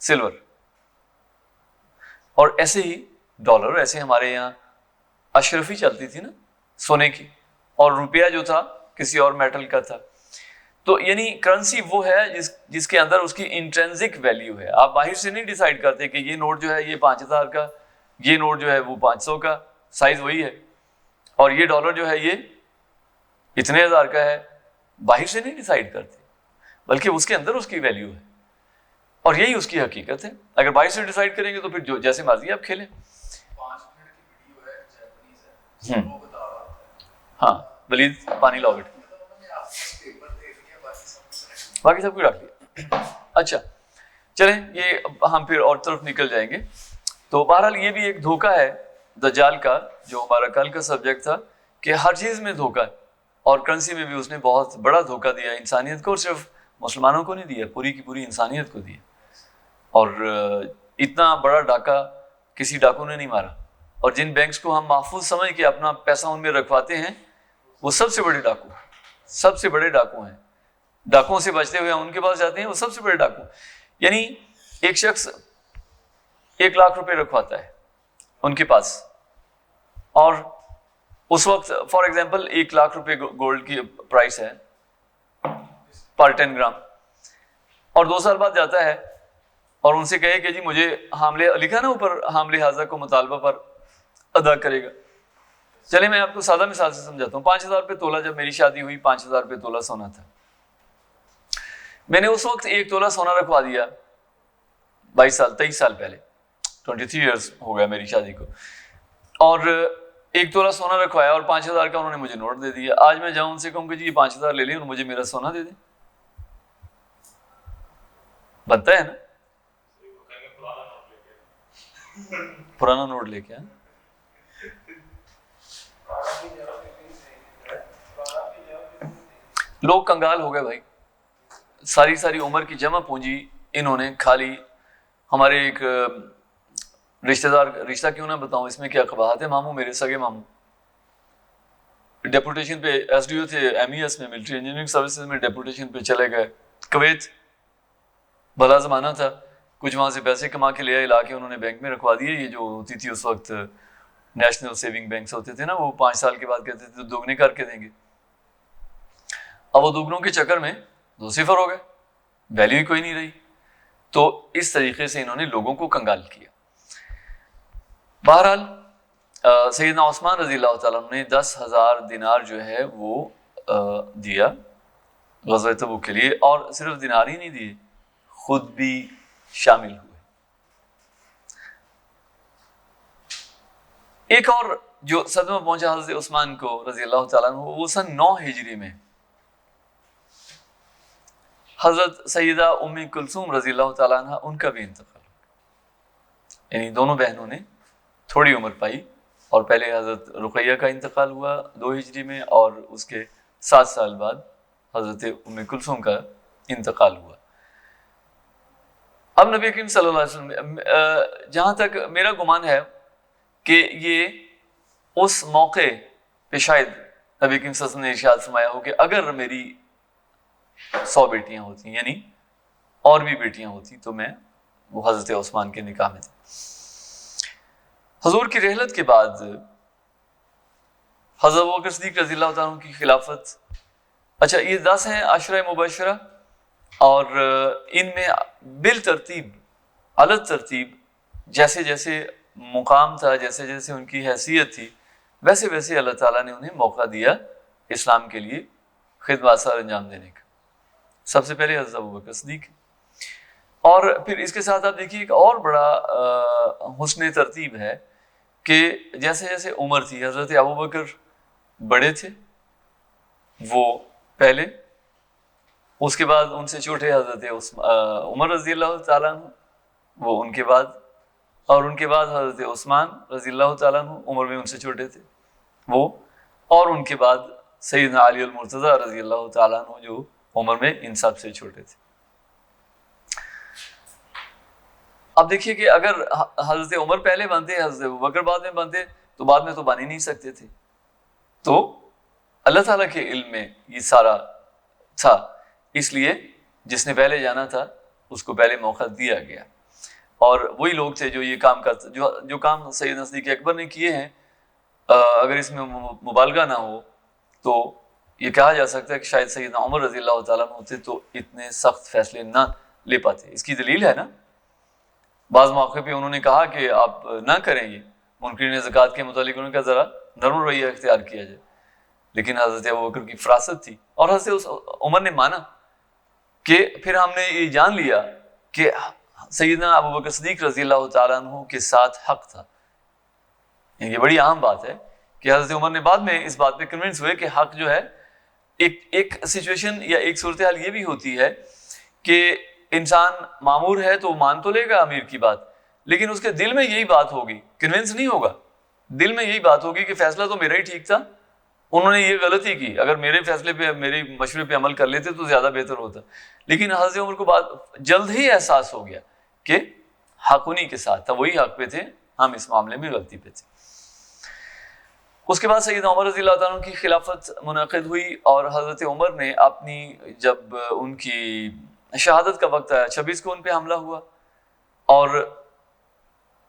سلور۔ اور ایسے ہی ڈالر، ایسے ہمارے یہاں اشرفی چلتی تھی نا سونے کی، اور روپیہ جو تھا کسی اور میٹل کا تھا۔ تو یعنی کرنسی وہ ہے جس کے اندر اس کی انٹرینزک ویلیو ہے، آپ باہر سے نہیں ڈیسائیڈ کرتے کہ یہ نوٹ جو ہے یہ 5000 کا، یہ نوٹ جو ہے وہ 500 کا، سائز وہی ہے، اور یہ ڈالر جو ہے یہ اتنے ہزار کا ہے، باہر سے نہیں ڈیسائیڈ کرتے، بلکہ اس کے اندر اس کی ویلیو ہے، اور یہی اس کی حقیقت ہے۔ اگر باہر سے ڈیسائیڈ کریں گے تو پھر جو جیسے مرضی آپ کھیلیں۔ 5 منٹ کی ویڈیو ہے، جیپنیز ہے، وہ بتا رہا ہے، ہاں، ولید پانی لاؤ بیٹا، باقی سب کچھ رکھ لیا۔ اچھا چلیں، یہ ہم پھر اور طرف نکل جائیں گے۔ تو بہرحال یہ بھی ایک دھوکہ ہے دجال کا، جو ہمارا کل کا سبجیکٹ تھا، کہ ہر چیز میں دھوکہ ہے، اور کرنسی میں بھی اس نے بہت بڑا دھوکہ دیا انسانیت کو، اور صرف مسلمانوں کو نہیں دیا، پوری کی پوری انسانیت کو دیا۔ اور اتنا بڑا ڈاکہ کسی ڈاکو نے نہیں مارا، اور جن بینکس کو ہم محفوظ سمجھ کے اپنا پیسہ ان میں رکھواتے ہیں، وہ سب سے بڑے ڈاکو، سب سے بڑے ڈاکو ہیں۔ ڈاکوؤں سے بچتے ہوئے ہم ان کے پاس جاتے ہیں، وہ سب سے بڑے ڈاکو۔ یعنی ایک شخص 1 لاکھ روپے رکھواتا ہے ان کے پاس، اور اس وقت فار ایگزامپل 1 لاکھ روپے گولڈ کی پرائس ہے پر 10 گرام، اور 2 سال بعد جاتا ہے اور ان سے کہے کہ جی مجھے حاملے، لکھا نا اوپر، حاملے حاضر کو مطالبہ پر ادا کرے گا۔ چلے میں آپ کو سادہ مثال سے سمجھاتا ہوں۔ 5000 روپے تولہ، جب میری شادی ہوئی 5000 روپے تولہ سونا تھا، میں نے اس وقت 1 تولہ سونا رکھوا دیا، 23 سال پہلے، 23 ایئرس ہو گیا میری شادی کو، اور 1 تولہ سونا رکھوایا، اور 5000 کا انہوں نے مجھے نوٹ دے دیا۔ آج میں جاؤں ان سے کہوں کہ جی یہ 5000 لے لیں اور مجھے میرا سونا دے دیں، بنتا ہے نا؟ پرانا نوٹ لے کے آئے، لوگ کنگال ہو گئے بھائی، ساری عمر کی جمع پونجی انہوں نے کھا لی ہمارے ایک رشتہ کیوں نہ بتاؤں، اس میں کیا قباحت ہے، ماموں میرے سگے ماموں ڈیپوٹیشن پہ ایس ڈی او تھے MES میں، ملٹری انجینئرنگ سروسز میں ڈیپوٹیشن پہ چلے گئے کویت، بھلا زمانہ تھا، کچھ وہاں سے پیسے کما کے لے آئے، لا کے انہوں نے بینک میں رکھوا دیے، یہ جو ہوتی تھی اس وقت نیشنل سیونگ بینکس ہوتے تھے نا، وہ 5 سال کے بعد کہتے تھے دوگنے کر کے دیں گے، اب وہ دوگنوں کے چکر میں 2 صفر ہو گئے، ویلیو ہی کوئی نہیں رہی، تو اس طریقے سے انہوں نے لوگوں کو کنگال کیا۔ بہرحال سیدنا عثمان رضی اللہ تعالیٰ عنہ نے 10,000 دینار جو ہے وہ دیا غزوہ تبوک کے لیے، اور صرف دینار ہی نہیں دیے، خود بھی شامل ہوئے۔ ایک اور جو صدمہ پہنچا حضرت عثمان کو رضی اللہ تعالیٰ عنہ، وہ سن 9 ہجری میں حضرت سیدہ ام کلثوم رضی اللہ تعالیٰ عنہ ان کا بھی انتقال ہوا، یعنی دونوں بہنوں نے تھوڑی عمر پائی، اور پہلے حضرت رقیہ کا انتقال ہوا 2 ہجری میں، اور اس کے 7 سال بعد حضرت ام کلثوم کا انتقال ہوا۔ اب نبی کریم صلی اللہ علیہ وسلم، جہاں تک میرا گمان ہے کہ یہ اس موقع پہ شاید نبی کریم صلی اللہ علیہ وسلم نے ارشاد فرمایا ہو کہ اگر میری 100 بیٹیاں ہوتی، یعنی اور بھی بیٹیاں ہوتی، تو میں وہ حضرت عثمان کے نکاح میں تھی۔ حضور کی رحلت کے بعد حضرت ابوبکر صدیق رضی اللہ تعالیٰ عنہ کی خلافت، اچھا یہ 10 ہیں عشرہ مبشرہ، اور ان میں بالترتیب الگ ترتیب جیسے جیسے مقام تھا، جیسے جیسے ان کی حیثیت تھی، ویسے ویسے اللہ تعالیٰ نے انہیں موقع دیا اسلام کے لیے خدمات سر انجام دینے کا۔ سب سے پہلے حضرت ابوبکر صدیق، اور پھر اس کے ساتھ آپ دیکھیے ایک اور بڑا حسن ترتیب ہے کہ جیسے جیسے عمر تھی، حضرت ابوبکر بڑے تھے وہ پہلے، اس کے بعد ان سے چھوٹے حضرت عمر رضی اللہ تعالیٰ عنہ، وہ ان کے بعد، اور ان کے بعد حضرت عثمان رضی اللہ تعالیٰ عنہ عمر میں ان سے چھوٹے تھے وہ، اور ان کے بعد سیدنا علی المرتضیٰ رضی اللہ تعالیٰ عنہ جو عمر میں ان سب سے چھوٹے تھے۔ اب دیکھیے کہ اگر حضرت عمر پہلے بنتے، حضرت ابوبکر بعد میں بنتے، تو بعد میں تو بن ہی نہیں سکتے تھے، تو اللہ تعالیٰ کے علم میں یہ سارا تھا، اس لیے جس نے پہلے جانا تھا اس کو پہلے موقع دیا گیا، اور وہی لوگ تھے جو یہ کام کرتے، جو کام سیدنا صدیق اکبر نے کیے ہیں، اگر اس میں مبالغہ نہ ہو تو یہ کہا جا سکتا ہے کہ شاید سیدنا عمر رضی اللہ تعالیٰ عنہ ہوتے تو اتنے سخت فیصلے نہ لے پاتے۔ اس کی دلیل ہے نا، بعض موقع پہ انہوں نے کہا کہ آپ نہ کریں، یہ منکرین زکوٰۃ کے متعلق انہوں نے کہا ذرا نرم رویہ اختیار کیا جائے، لیکن حضرت ابوبکر کی فراست تھی، اور حضرت عمر نے مانا، کہ پھر ہم نے یہ جان لیا کہ سیدنا ابوبکر صدیق رضی اللہ تعالیٰ عنہ کے ساتھ حق تھا۔ یہ بڑی اہم بات ہے کہ حضرت عمر نے بعد میں اس بات پہ کنونس ہوئے کہ حق جو ہے، ایک سچویشن یا ایک صورتحال یہ بھی ہوتی ہے کہ انسان مامور ہے تو مان تو لے گا امیر کی بات، لیکن اس کے دل میں یہی بات ہوگی، کنونس نہیں ہوگا، دل میں یہی بات ہوگی کہ فیصلہ تو میرا ہی ٹھیک تھا، انہوں نے یہ غلطی کی، اگر میرے فیصلے پہ، میرے مشورے پہ عمل کر لیتے تو زیادہ بہتر ہوتا۔ لیکن حضرت عمر کو بات جلد ہی احساس ہو گیا کہ حق انہی کے ساتھ تھا، وہی حق پہ تھے، ہم اس معاملے میں غلطی پہ تھے۔ اس کے بعد سیدنا عمر رضی اللہ تعالیٰ عنہ کی خلافت منعقد ہوئی، اور حضرت عمر نے اپنی، جب ان کی شہادت کا وقت آیا، 26 کو ان پہ حملہ ہوا، اور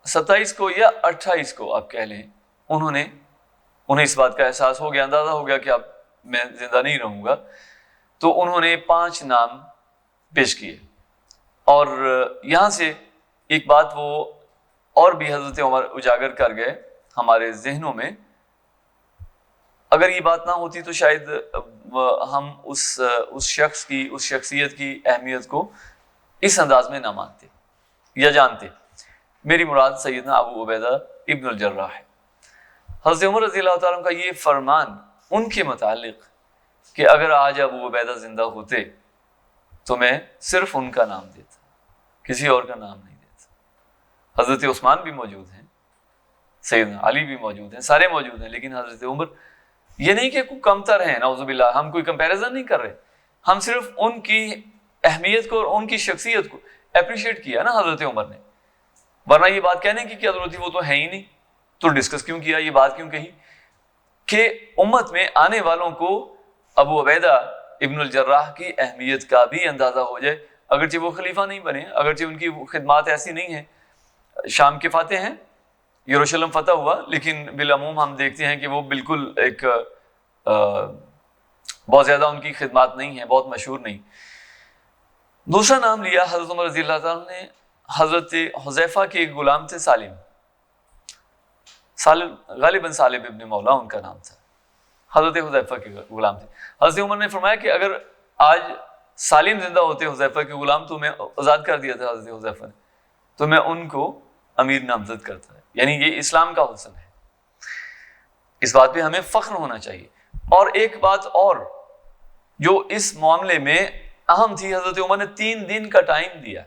27 کو یا 28 کو آپ کہہ لیں، انہیں اس بات کا احساس ہو گیا، اندازہ ہو گیا کہ اب میں زندہ نہیں رہوں گا، تو انہوں نے 5 نام پیش کیے، اور یہاں سے ایک بات وہ اور بھی حضرت عمر اجاگر کر گئے ہمارے ذہنوں میں، اگر یہ بات نہ ہوتی تو شاید ہم اس شخص کی، اس شخصیت کی اہمیت کو اس انداز میں نہ مانتے یا جانتے۔ میری مراد سیدنا ابو عبیدہ ابن الجراح ہے۔ حضرت عمر رضی اللہ تعالیٰ عنہ کا یہ فرمان ان کے متعلق کہ اگر آج ابو عبیدہ زندہ ہوتے تو میں صرف ان کا نام دیتا، کسی اور کا نام نہیں دیتا۔ حضرت عثمان بھی موجود ہیں، سیدنا علی بھی موجود ہیں، سارے موجود ہیں، لیکن حضرت عمر، یہ نہیں کہ کوئی کمتر ہیں، نعوذ باللہ، ہم کوئی کمپیریزن نہیں کر رہے، ہم صرف ان کی اہمیت کو اور ان کی شخصیت کو اپریشیٹ کیا نا حضرت عمر نے، ورنہ یہ بات کہنے کی کیا ضرورت تھی، وہ تو ہے ہی نہیں، تو ڈسکس کیوں کیا، یہ بات کیوں کہی کہ امت میں آنے والوں کو ابو عبیدہ ابن الجراح کی اہمیت کا بھی اندازہ ہو جائے، اگرچہ وہ خلیفہ نہیں بنے، اگرچہ ان کی خدمات ایسی نہیں ہیں، شام کے فاتح ہیں، یروشلم فتح ہوا، لیکن بالعموم ہم دیکھتے ہیں کہ وہ بالکل ایک بہت زیادہ ان کی خدمات نہیں ہیں، بہت مشہور نہیں۔ دوسرا نام لیا حضرت عمر رضی اللہ تعالیٰ نے، حضرت حذیفہ کے ایک غلام تھے سالم، غالباً سالم ابن مولا ان کا نام تھا، حضرت حذیفہ کے غلام تھے۔ حضرت عمر نے فرمایا کہ اگر آج سالم زندہ ہوتے حذیفہ کے غلام تو میں آزاد کر دیا تھا حضرت حذیفہ نے، تو میں ان کو امیر نامزد کرتا ہے۔ یعنی یہ اسلام کا حسن ہے، اس بات پہ ہمیں فخر ہونا چاہیے۔ اور ایک بات اور جو اس معاملے میں اہم تھی، حضرت عمر نے 3 دن کا ٹائم دیا،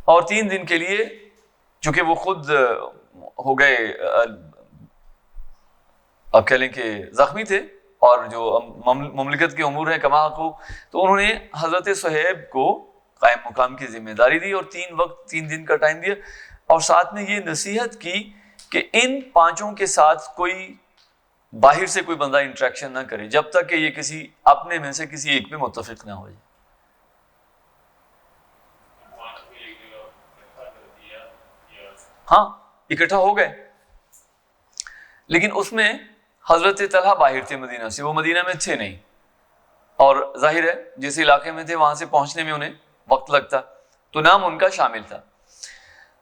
اور 3 دن کے لیے چونکہ وہ خود ہو گئے، اب کہہ لیں کہ زخمی تھے، اور جو مملکت کے امور ہیں کما کو، تو انہوں نے حضرت صہیب کو قائم مقام کی ذمہ داری دی، اور 3 دن کا ٹائم دیا، اور ساتھ میں یہ نصیحت کی کہ ان 5 کے ساتھ کوئی باہر سے کوئی بندہ انٹریکشن نہ کرے جب تک کہ یہ کسی اپنے میں سے کسی ایک پہ متفق نہ ہو جائے۔ ہاں اکٹھا ہو گئے، لیکن اس میں حضرت طلحہ باہر تھے مدینہ سے، وہ مدینہ میں تھے نہیں، اور ظاہر ہے جس علاقے میں تھے وہاں سے پہنچنے میں انہیں وقت لگتا، تو نام ان کا شامل تھا۔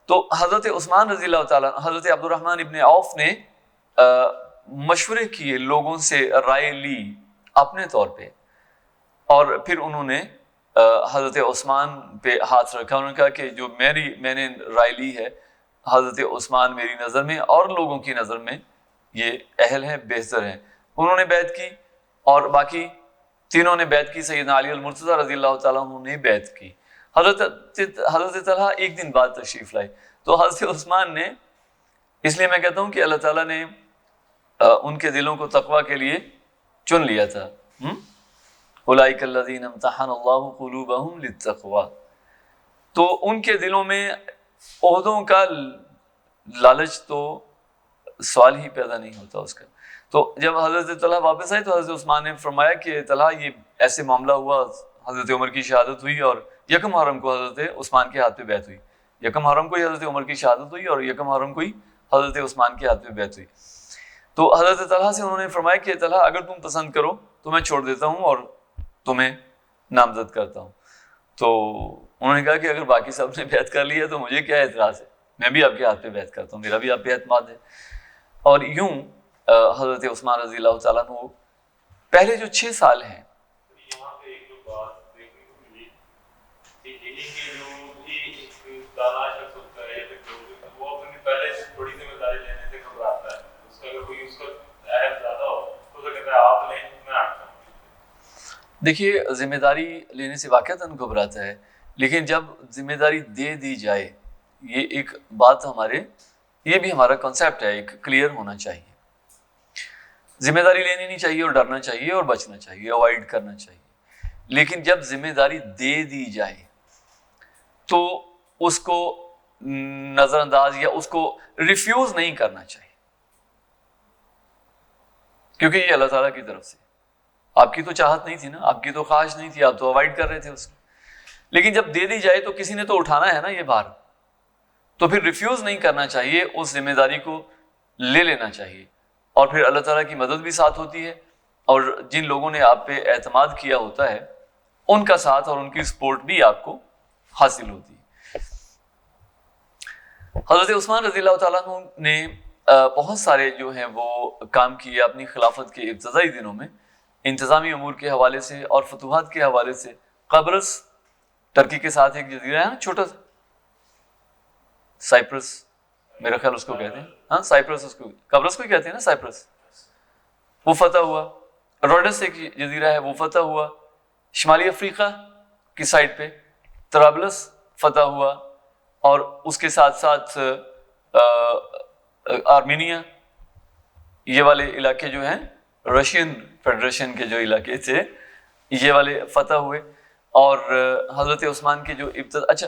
تو حضرت عثمان رضی اللہ تعالیٰ، حضرت عبد الرحمن ابن عوف نے مشورے کیے، لوگوں سے رائے لی اپنے طور پہ، اور پھر انہوں نے حضرت عثمان پہ ہاتھ رکھا، انہوں نے کہا کہ جو میں نے رائے لی ہے، حضرت عثمان میری نظر میں اور لوگوں کی نظر میں یہ اہل ہیں، بہتر ہیں۔ انہوں نے بیعت کی، اور باقی تینوں نے بیعت کی، سیدنا علی المرتضی رضی اللہ تعالیٰ عنہ نے بیعت کی۔ حضرت طلحہ ایک دن بعد تشریف لائے، تو حضرت عثمان نے، اس لیے میں کہتا ہوں کہ اللہ تعالیٰ نے ان کے دلوں کو تقوی کے لیے چن لیا تھا۔ اولئک الذین امتحن اللہ قلوبہم للتقوی، تو ان کے دلوں میں عہدوں کا لالچ تو سوال ہی پیدا نہیں ہوتا اس کا۔ تو جب حضرت طلحہ واپس آئے تو حضرت عثمان نے فرمایا کہ طلحہ یہ ایسے معاملہ ہوا، حضرت عمر کی شہادت ہوئی، اور 1 محرم کو حضرت عثمان کے ہاتھ پہ بیعت ہوئی، 1 محرم کو ہی حضرت عمر کی شہادت ہوئی، اور 1 محرم کو ہی حضرت عثمان کے ہاتھ پہ بیعت ہوئی۔ تو حضرت طلحہ سے انہوں نے فرمایا کہ طلحہ اگر تم پسند کرو تو میں چھوڑ دیتا ہوں اور تمہیں نامزد کرتا ہوں۔ تو انہوں نے کہا کہ اگر باقی سب نے بیعت کر لی ہے تو مجھے کیا اعتراض ہے، میں بھی آپ کے ہاتھ پہ بیعت کرتا ہوں، میرا بھی آپ پہ اعتماد ہے۔ اور یوں حضرت عثمان رضی اللہ تعالیٰ عنہ پہلے جو 6 سال ہیں، یہاں پہ ایک جو بات دیکھنے کو ملی کہ جو بھی ایک دانا شخص ہوتا ہے یا پھر وہ اپنی پہلے سے تھوڑی ذمہ داری لینے سے گھبراتا ہے، اس کا اگر کوئی اس کا اہم زیادہ ہو تو اسے کہتا ہے آپ لیں میں آتا ہوں۔ دیکھیے ذمہ داری لینے سے واقعتاً گھبراتا ہے، لیکن جب ذمہ داری دے دی جائے، یہ ایک بات یہ بھی ہمارا کنسیپٹ ہے، ایک کلیئر ہونا چاہیے۔ ذمہ داری لینی نہیں چاہیے، اور ڈرنا چاہیے، اور بچنا چاہیے، اوائڈ کرنا چاہیے، لیکن جب ذمہ داری دے دی جائے تو اس کو نظر انداز یا اس کو ریفیوز نہیں کرنا چاہیے، کیونکہ یہ اللہ تعالیٰ کی طرف سے، آپ کی تو چاہت نہیں تھی نا، آپ کی تو خواہش نہیں تھی، آپ تو اوائڈ کر رہے تھے اس کو، لیکن جب دے دی جائے تو کسی نے تو اٹھانا ہے نا یہ بھار، تو پھر ریفیوز نہیں کرنا چاہیے، اس ذمہ داری کو لے لینا چاہیے، اور پھر اللہ تعالیٰ کی مدد بھی ساتھ ہوتی ہے، اور جن لوگوں نے آپ پہ اعتماد کیا ہوتا ہے ان کا ساتھ اور ان کی سپورٹ بھی آپ کو حاصل ہوتی ہے۔ حضرت عثمان رضی اللہ تعالیٰ عنہ نے بہت سارے جو ہیں وہ کام کیے اپنی خلافت کے ابتدائی دنوں میں، انتظامی امور کے حوالے سے اور فتوحات کے حوالے سے۔ قبرص ترکی کے ساتھ ایک جزیرہ ہے نا چھوٹا سا، سائپرس میرا خیال اس کو کہتے ہیں، ہاں سائپرس، اس کو قبرص کو ہی کہتے ہیں نا سائپرس، وہ فتح ہوا۔ روڈس ایک جزیرہ ہے وہ فتح ہوا، شمالی افریقہ کی سائڈ پہ طرابلس فتح ہوا، اور اس کے ساتھ ساتھ آرمینیا، یہ والے علاقے جو ہیں رشین فیڈریشن کے جو علاقے تھے یہ والے فتح ہوئے۔ اور حضرت عثمان کے جو اچھا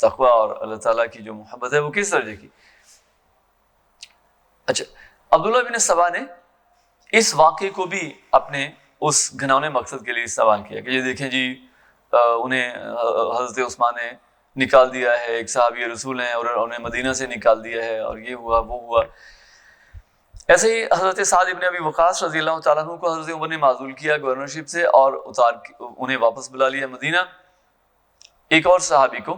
تقوی اور اللہ تعالیٰ کی جو محبت ہے وہ کس درجے کی. اچھا، عبداللہ بن سبا نے اس واقعے کو بھی اپنے اس گھنونے مقصد کے لیے استعمال کیا کہ یہ دیکھیں جی انہیں حضرت عثمان نے نکال دیا ہے، ایک صحابی رسول ہیں اور انہیں مدینہ سے نکال دیا ہے اور یہ ہوا وہ ہوا. ایسے ہی حضرت سعد ابن ابی وقاص رضی اللہ تعالیٰ عنہ کو حضرت عمر نے معزول کیا گورنرشپ سے اور انہیں واپس بلا لیا مدینہ. ایک اور صحابی کو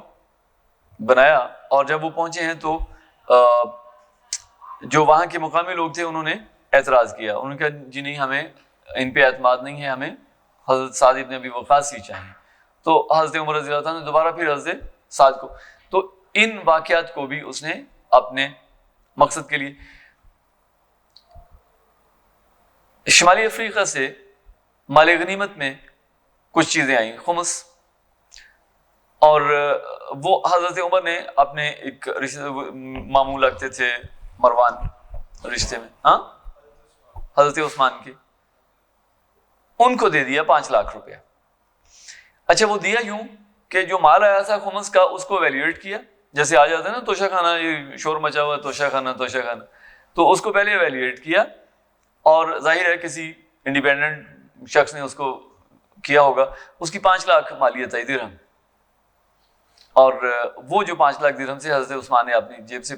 بنایا اور جب وہ پہنچے ہیں تو جو وہاں کے مقامی لوگ تھے انہوں نے اعتراض کیا. انہوں نے کہا جی نہیں، ہمیں ان پہ اعتماد نہیں ہے، ہمیں حضرت سعد ابن ابی وقاص ہی چاہیے. تو حضرت عمر رضی اللہ تعالیٰ نے دوبارہ پھر حضرت سعد کو، تو ان واقعات کو بھی اس نے اپنے مقصد کے لیے. شمالی افریقہ سے مال غنیمت میں کچھ چیزیں آئیں، خمس، اور وہ حضرت عمر نے اپنے ایک رشتے ماموں لگتے تھے مروان رشتے میں، ہاں حضرت عثمان کے، ان کو دے دیا 5 لاکھ روپیہ. اچھا، وہ دیا یوں کہ جو مال آیا تھا خمس کا اس کو ویلیویٹ کیا، جیسے آ جاتا ہے نا توشہ خانہ، یہ شور مچا ہوا توشہ خانہ توشہ خانہ، تو اس کو پہلے ویلیویٹ کیا اور ظاہر ہے کسی انڈیپینڈنٹ شخص نے اس کو کیا ہوگا، اس کی 5 لاکھ مالیت آئی درہم، اور وہ جو 5 لاکھ درہم سے حضرت عثمان نے اپنی جیب سے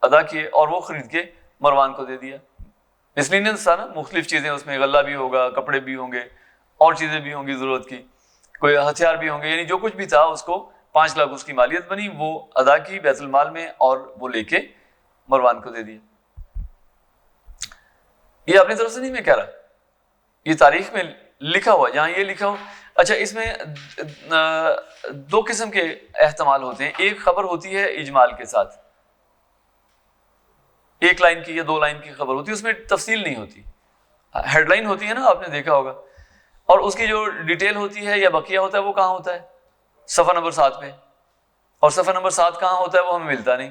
ادا کیے اور وہ خرید کے مروان کو دے دیا. مسلینس تھا نا، مختلف چیزیں اس میں، غلہ بھی ہوگا، کپڑے بھی ہوں گے، اور چیزیں بھی ہوں گی ضرورت کی، کوئی ہتھیار بھی ہوں گے، یعنی جو کچھ بھی تھا اس کو 5 لاکھ اس کی مالیت بنی، وہ ادا کی بیت المال میں اور وہ لے کے مروان کو دے دیا. یہ اپنی طرف سے نہیں میں کہہ رہا، یہ تاریخ میں لکھا ہوا، جہاں یہ لکھا ہو. اچھا، اس میں 2 قسم کے احتمال ہوتے ہیں. ایک خبر ہوتی ہے اجمال کے ساتھ، 1 لائن کی یا 2 لائن کی خبر ہوتی ہے، اس میں تفصیل نہیں ہوتی، ہیڈ لائن ہوتی ہے نا، آپ نے دیکھا ہوگا، اور اس کی جو ڈیٹیل ہوتی ہے یا بقیہ ہوتا ہے وہ کہاں ہوتا ہے؟ صفحہ نمبر 7 پہ. اور صفحہ نمبر 7 کہاں ہوتا ہے وہ ہمیں ملتا نہیں.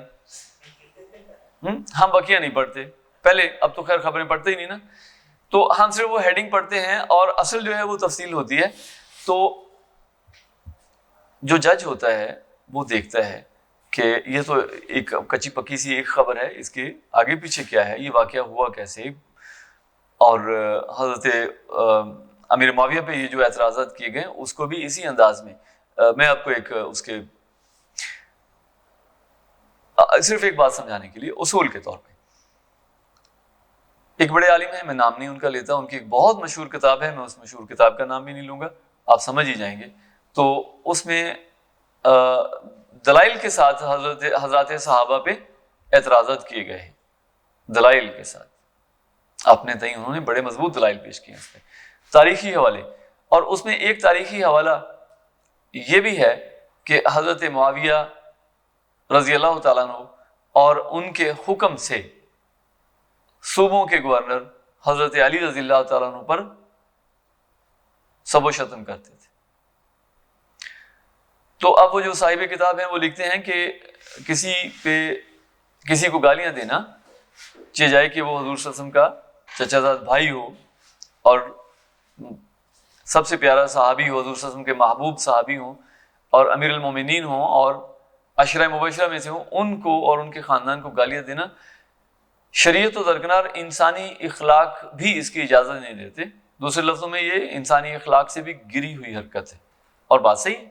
ہم بقیہ نہیں پڑھتے پہلے، اب تو خیر خبریں پڑھتے ہی نہیں نا، تو ہم صرف وہ ہیڈنگ پڑھتے ہیں اور اصل جو ہے وہ تفصیل ہوتی ہے. تو جو جج ہوتا ہے وہ دیکھتا ہے کہ یہ تو ایک کچی پکی سی ایک خبر ہے، اس کے آگے پیچھے کیا ہے، یہ واقعہ ہوا کیسے. اور حضرت امیر معاویہ پہ یہ جو اعتراضات کیے گئے اس کو بھی اسی انداز میں، میں آپ کو ایک اس کے صرف ایک بات سمجھانے کے لیے اصول کے طور پہ، ایک بڑے عالم ہیں، میں نام نہیں ان کا لیتا، ان کی ایک بہت مشہور کتاب ہے، میں اس مشہور کتاب کا نام بھی نہیں لوں گا، آپ سمجھ ہی جائیں گے. تو اس میں دلائل کے ساتھ حضرات صحابہ پہ اعتراضات کیے گئے ہیں، دلائل کے ساتھ اپنے تئیں انہوں نے بڑے مضبوط دلائل پیش کیے ہیں اس پہ، تاریخی حوالے. اور اس میں ایک تاریخی حوالہ یہ بھی ہے کہ حضرت معاویہ رضی اللہ تعالیٰ عنہ اور ان کے حکم سے صوبوں کے گورنر حضرت علی رضی اللہ تعالیٰ عنہ پر سب و شتم کرتے تھے. تو اب وہ جو صاحب کتاب ہیں وہ لکھتے ہیں کہ کسی کو گالیاں دینا چاہے جائے کہ وہ حضور صلی اللہ علیہ وسلم کا چچا زاد بھائی ہو اور سب سے پیارا صحابی ہو، حضور صلی اللہ علیہ وسلم کے محبوب صحابی ہوں اور امیر المومنین ہوں اور عشرہ مبشرہ میں سے ہوں، ان کو اور ان کے خاندان کو گالیاں دینا شریعت و درکنار انسانی اخلاق بھی اس کی اجازت نہیں دیتے. دوسرے لفظوں میں یہ انسانی اخلاق سے بھی گری ہوئی حرکت ہے، اور بات صحیح ہے،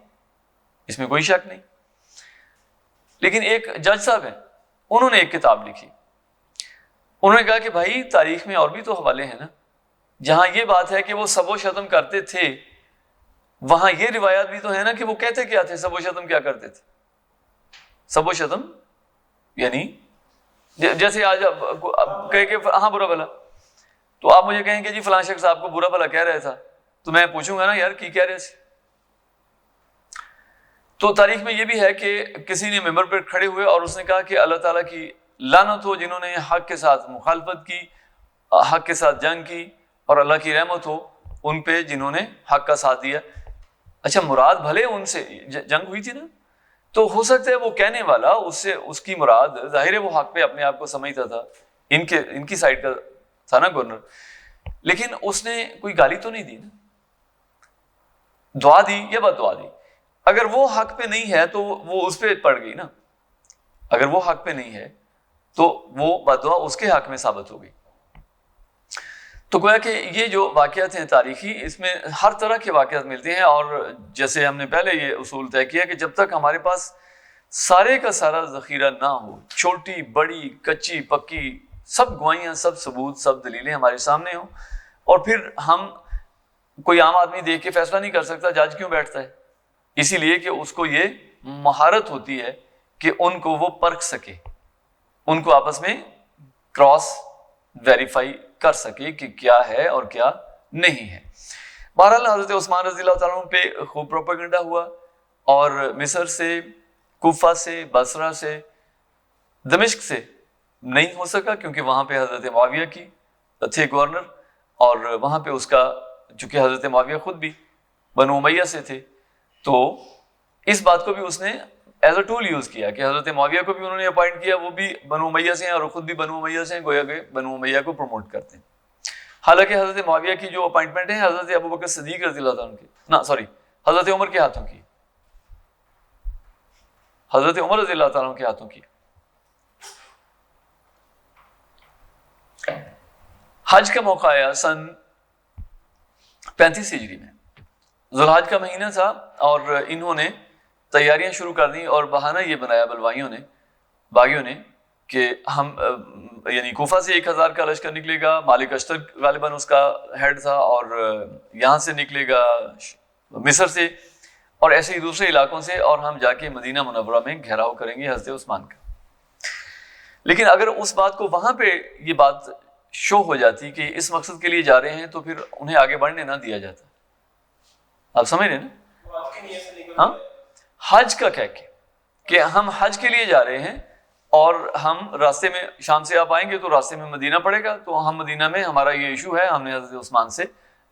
اس میں کوئی شک نہیں. لیکن ایک جج صاحب ہیں، انہوں نے ایک کتاب لکھی، انہوں نے کہا کہ بھائی تاریخ میں اور بھی تو حوالے ہیں نا، جہاں یہ بات ہے کہ وہ سب و شتم کرتے تھے، وہاں یہ روایات بھی تو ہے نا کہ وہ کہتے کیا تھے، سب و شتم کیا کرتے تھے. سب و شتم یعنی جیسے آج کہے کہ ہاں برا بھلا، تو آپ مجھے کہیں کہ جی فلاں شخص آپ کو برا بھلا کہہ رہا تھا، تو میں پوچھوں گا نا یار کی کہہ رہے تھے. تو تاریخ میں یہ بھی ہے کہ کسی نے ممبر پر کھڑے ہوئے اور اس نے کہا کہ اللہ تعالیٰ کی لعنت ہو جنہوں نے حق کے ساتھ مخالفت کی، حق کے ساتھ جنگ کی، اور اللہ کی رحمت ہو ان پہ جنہوں نے حق کا ساتھ دیا. اچھا، مراد بھلے ان سے جنگ ہوئی تھی نا، تو ہو سکتا ہے وہ کہنے والا اس کی مراد ظاہر ہے وہ حق پہ اپنے آپ کو سمجھتا تھا، ان کی سائڈ کا تھا نا گورنر، لیکن اس نے کوئی گالی تو نہیں دی نا، دعا دی یا بد دعا دی. اگر وہ حق پہ نہیں ہے تو وہ اس پہ پڑ گئی نا. اگر وہ حق پہ نہیں ہے تو وہ بد دعا اس کے حق میں ثابت ہو گئی. تو گویا کہ یہ جو واقعات ہیں تاریخی، اس میں ہر طرح کے واقعات ملتے ہیں. اور جیسے ہم نے پہلے یہ اصول طے کیا کہ جب تک ہمارے پاس سارے کا سارا ذخیرہ نہ ہو، چھوٹی بڑی کچی پکی سب گواہیاں، سب ثبوت، سب دلیلیں ہمارے سامنے ہوں، اور پھر ہم کوئی عام آدمی دیکھ کے فیصلہ نہیں کر سکتا جج کیوں بیٹھتا ہے؟ اسی لیے کہ اس کو یہ مہارت ہوتی ہے کہ ان کو وہ پرکھ سکے، ان کو آپس میں کراس ویریفائی کر سکے کہ کیا ہے اور کیا نہیں ہے. بہرحال حضرت عثمان رضی اللہ تعالیٰ عنہ پہ خوب پروپیگنڈا ہوا، اور مصر سے، کوفہ سے، بصرہ سے، دمشق سے نہیں ہو سکا کیونکہ وہاں پہ حضرت معاویہ کی تھے گورنر، اور وہاں پہ اس کا چونکہ حضرت معاویہ خود بھی بنو امیہ سے تھے، تو اس بات کو بھی اس نے ایز اے ٹول یوز کیا کہ حضرت معاویہ کو بھی انہوں نے اپوائنٹ کیا، وہ بھی بنو امیہ سے ہیں اور خود بھی بنو امیہ سے ہیں، گویا کہ بنو امیہ کو پروموٹ کرتے ہیں. حالانکہ حضرت معاویہ کی جو اپوائنٹمنٹ ہے حضرت ابوبکر صدیق رضی اللہ عنہ کی، حضرت عمر کے ہاتھوں کی، حضرت عمر رضی اللہ تعالیٰ عنہ کے ہاتھوں کی. حج کا موقع آیا سن 35 ہجری میں، ذوالحج کا مہینہ تھا، اور انہوں نے تیاریاں شروع کر دیں اور بہانہ یہ بنایا باغیوں نے کہ ہم یعنی کوفہ سے 1000 کا لشکر نکلے گا، مالک اشتر غالباً اس کا ہیڈ تھا، اور یہاں سے نکلے گا مصر سے، اور ایسے ہی دوسرے علاقوں سے، اور ہم جا کے مدینہ منورہ میں گھیراؤ کریں گے حضرت عثمان کا. لیکن اگر اس بات کو وہاں پہ یہ بات شو ہو جاتی کہ اس مقصد کے لیے جا رہے ہیں، تو پھر انہیں آگے بڑھنے نہ دیا جاتا. آپ سمجھ رہے ہیں نا؟ ہاں، حج کا کہہ کے کہ ہم حج کے لیے جا رہے ہیں، اور ہم راستے میں شام سے آپ آئیں گے تو راستے میں مدینہ پڑے گا، تو ہم مدینہ میں ہمارا یہ ایشو ہے، ہم نے حضرت عثمان سے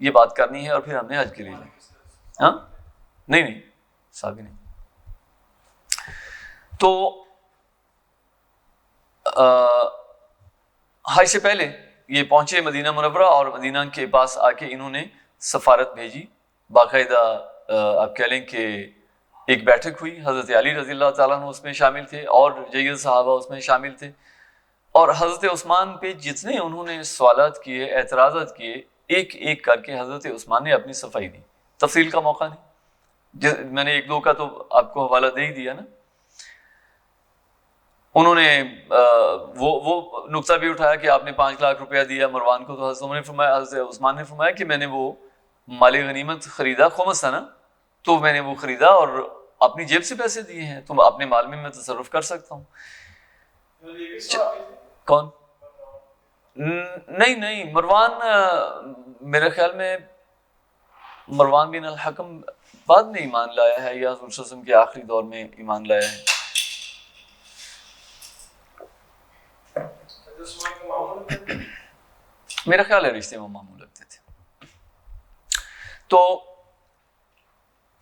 یہ بات کرنی ہے، اور پھر ہم نے حج کے لیے جانا. ہاں نہیں صاحب نہیں. تو حج سے پہلے یہ پہنچے مدینہ منورہ، اور مدینہ کے پاس آ کے انہوں نے سفارت بھیجی. باقاعدہ آپ کہہ لیں کہ ایک بیٹھک ہوئی، حضرت علی رضی اللہ تعالیٰ عنہ اس میں شامل تھے، اور جیل صحابہ اس میں شامل تھے، اور حضرت عثمان پہ جتنے انہوں نے سوالات کیے، اعتراضات کیے، ایک ایک کر کے حضرت عثمان نے اپنی صفائی دی. تفصیل کا موقع نہیں، میں نے 1-2 کا تو آپ کو حوالہ دے ہی دیا نا. انہوں نے وہ نقطہ بھی اٹھایا کہ آپ نے 5 لاکھ روپیہ دیا مروان کو، تو حضرت عثمان نے فرمایا کہ میں نے وہ مال غنیمت خریدا، خمس تھا نا، تو میں نے وہ خریدا اور اپنی جیب سے پیسے دیے ہیں، تو اپنے مال میں تصرف کر سکتا ہوں. کون؟ نہیں، مروان میرے خیال میں مروان بن الحکم بعد میں ایمان لایا ہے، یا حضور صلی اللہ علیہ وسلم کے آخری دور میں ایمان لایا ہے. میرا خیال ہے رشتے میں معمول لگتے تھے. تو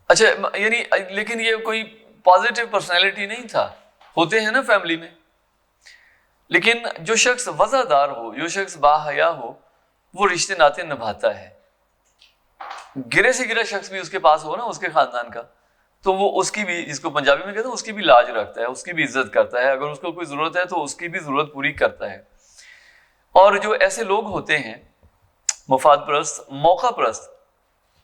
اچھا، یعنی لیکن یہ کوئی پازیٹیو پرسنالٹی نہیں تھا، ہوتے ہیں نا فیملی میں. لیکن جو شخص وفادار ہو، جو شخص باحیا ہو، وہ رشتے ناطے نبھاتا ہے. گرے سے گرا شخص بھی اس کے پاس ہو نا، اس کے خاندان کا، تو وہ اس کی بھی، جس کو پنجابی میں کہتے ہیں، اس کی بھی لاج رکھتا ہے، اس کی بھی عزت کرتا ہے. اگر اس کو کوئی ضرورت ہے تو اس کی بھی ضرورت پوری کرتا ہے. اور جو ایسے لوگ ہوتے ہیں مفاد پرست، موقع پرست،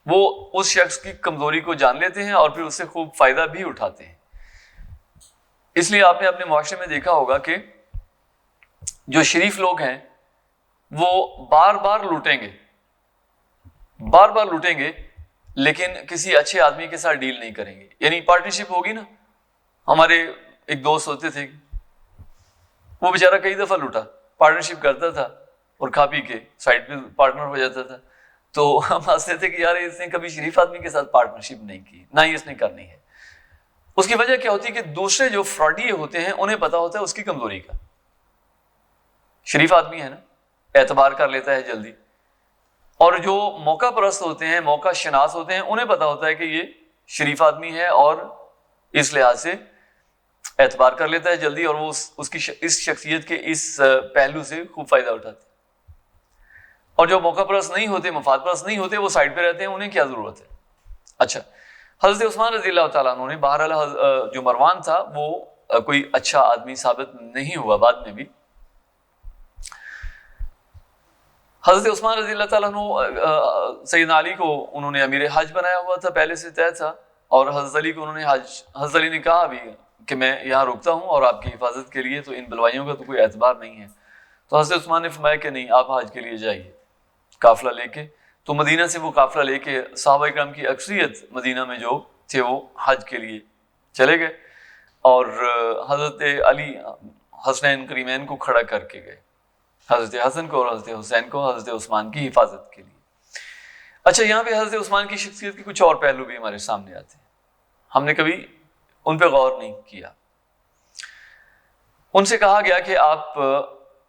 وہ اس شخص کی کمزوری کو جان لیتے ہیں اور پھر اس سے خوب فائدہ بھی اٹھاتے ہیں. اس لیے آپ نے اپنے معاشرے میں دیکھا ہوگا کہ جو شریف لوگ ہیں وہ بار بار لوٹیں گے لیکن کسی اچھے آدمی کے ساتھ ڈیل نہیں کریں گے. یعنی پارٹنرشپ ہوگی نا. ہمارے ایک دوست ہوتے تھے، وہ بیچارہ کئی دفعہ لوٹا، پارٹنرشپ کرتا تھا اور کھا پی کے سائڈ پہ پارٹنر ہو جاتا تھا. تو ہم ہنستے تھے کہ یار اس نے کبھی شریف آدمی کے ساتھ پارٹنرشپ نہیں کی، نہ ہی اس نے کرنی ہے. اس کی وجہ کیا ہوتی ہے کہ دوسرے جو فراڈی ہوتے ہیں انہیں پتا ہوتا ہے اس کی کمزوری کا. شریف آدمی ہے نا، اعتبار کر لیتا ہے جلدی. اور جو موقع پرست ہوتے ہیں، موقع شناس ہوتے ہیں، انہیں پتا ہوتا ہے کہ یہ شریف آدمی ہے اور اس لحاظ سے اعتبار کر لیتا ہے جلدی، اور وہ اس کی اس شخصیت کے اس پہلو سے خوب فائدہ اٹھاتے ہیں. اور جو موقع پرست نہیں ہوتے، مفاد پرست نہیں ہوتے، وہ سائڈ پہ رہتے ہیں، انہیں کیا ضرورت ہے. اچھا، حضرت عثمان رضی اللہ تعالیٰ عنہ نے بہرحال جو مروان تھا وہ کوئی اچھا آدمی ثابت نہیں ہوا بعد میں بھی. حضرت عثمان رضی اللہ تعالیٰ عنہ سیدنا علی کو انہوں نے امیر حج بنایا ہوا تھا، پہلے سے طے تھا، اور حضرت علی کو انہوں نے حضرت علی نے کہا بھی کہ میں یہاں رکتا ہوں اور آپ کی حفاظت کے لیے، تو ان بلوائیوں کا تو کوئی اعتبار نہیں ہے. تو حضرت عثمان نے فرمایا کہ نہیں، آپ حج کے لیے جائیے قافلہ لے کے. تو مدینہ سے وہ قافلہ لے کے صحابہ کرام کی اکثریت مدینہ میں جو تھے وہ حج کے لیے چلے گئے، اور حضرت علی حسنین کریمین کو کھڑا کر کے گئے، حضرت حسن کو اور حضرت حسین کو حضرت عثمان کی حفاظت کے لیے. اچھا، یہاں پہ حضرت عثمان کی شخصیت کے کچھ اور پہلو بھی ہمارے سامنے آتے ہیں، ہم نے کبھی ان پہ غور نہیں کیا. ان سے کہا گیا کہ آپ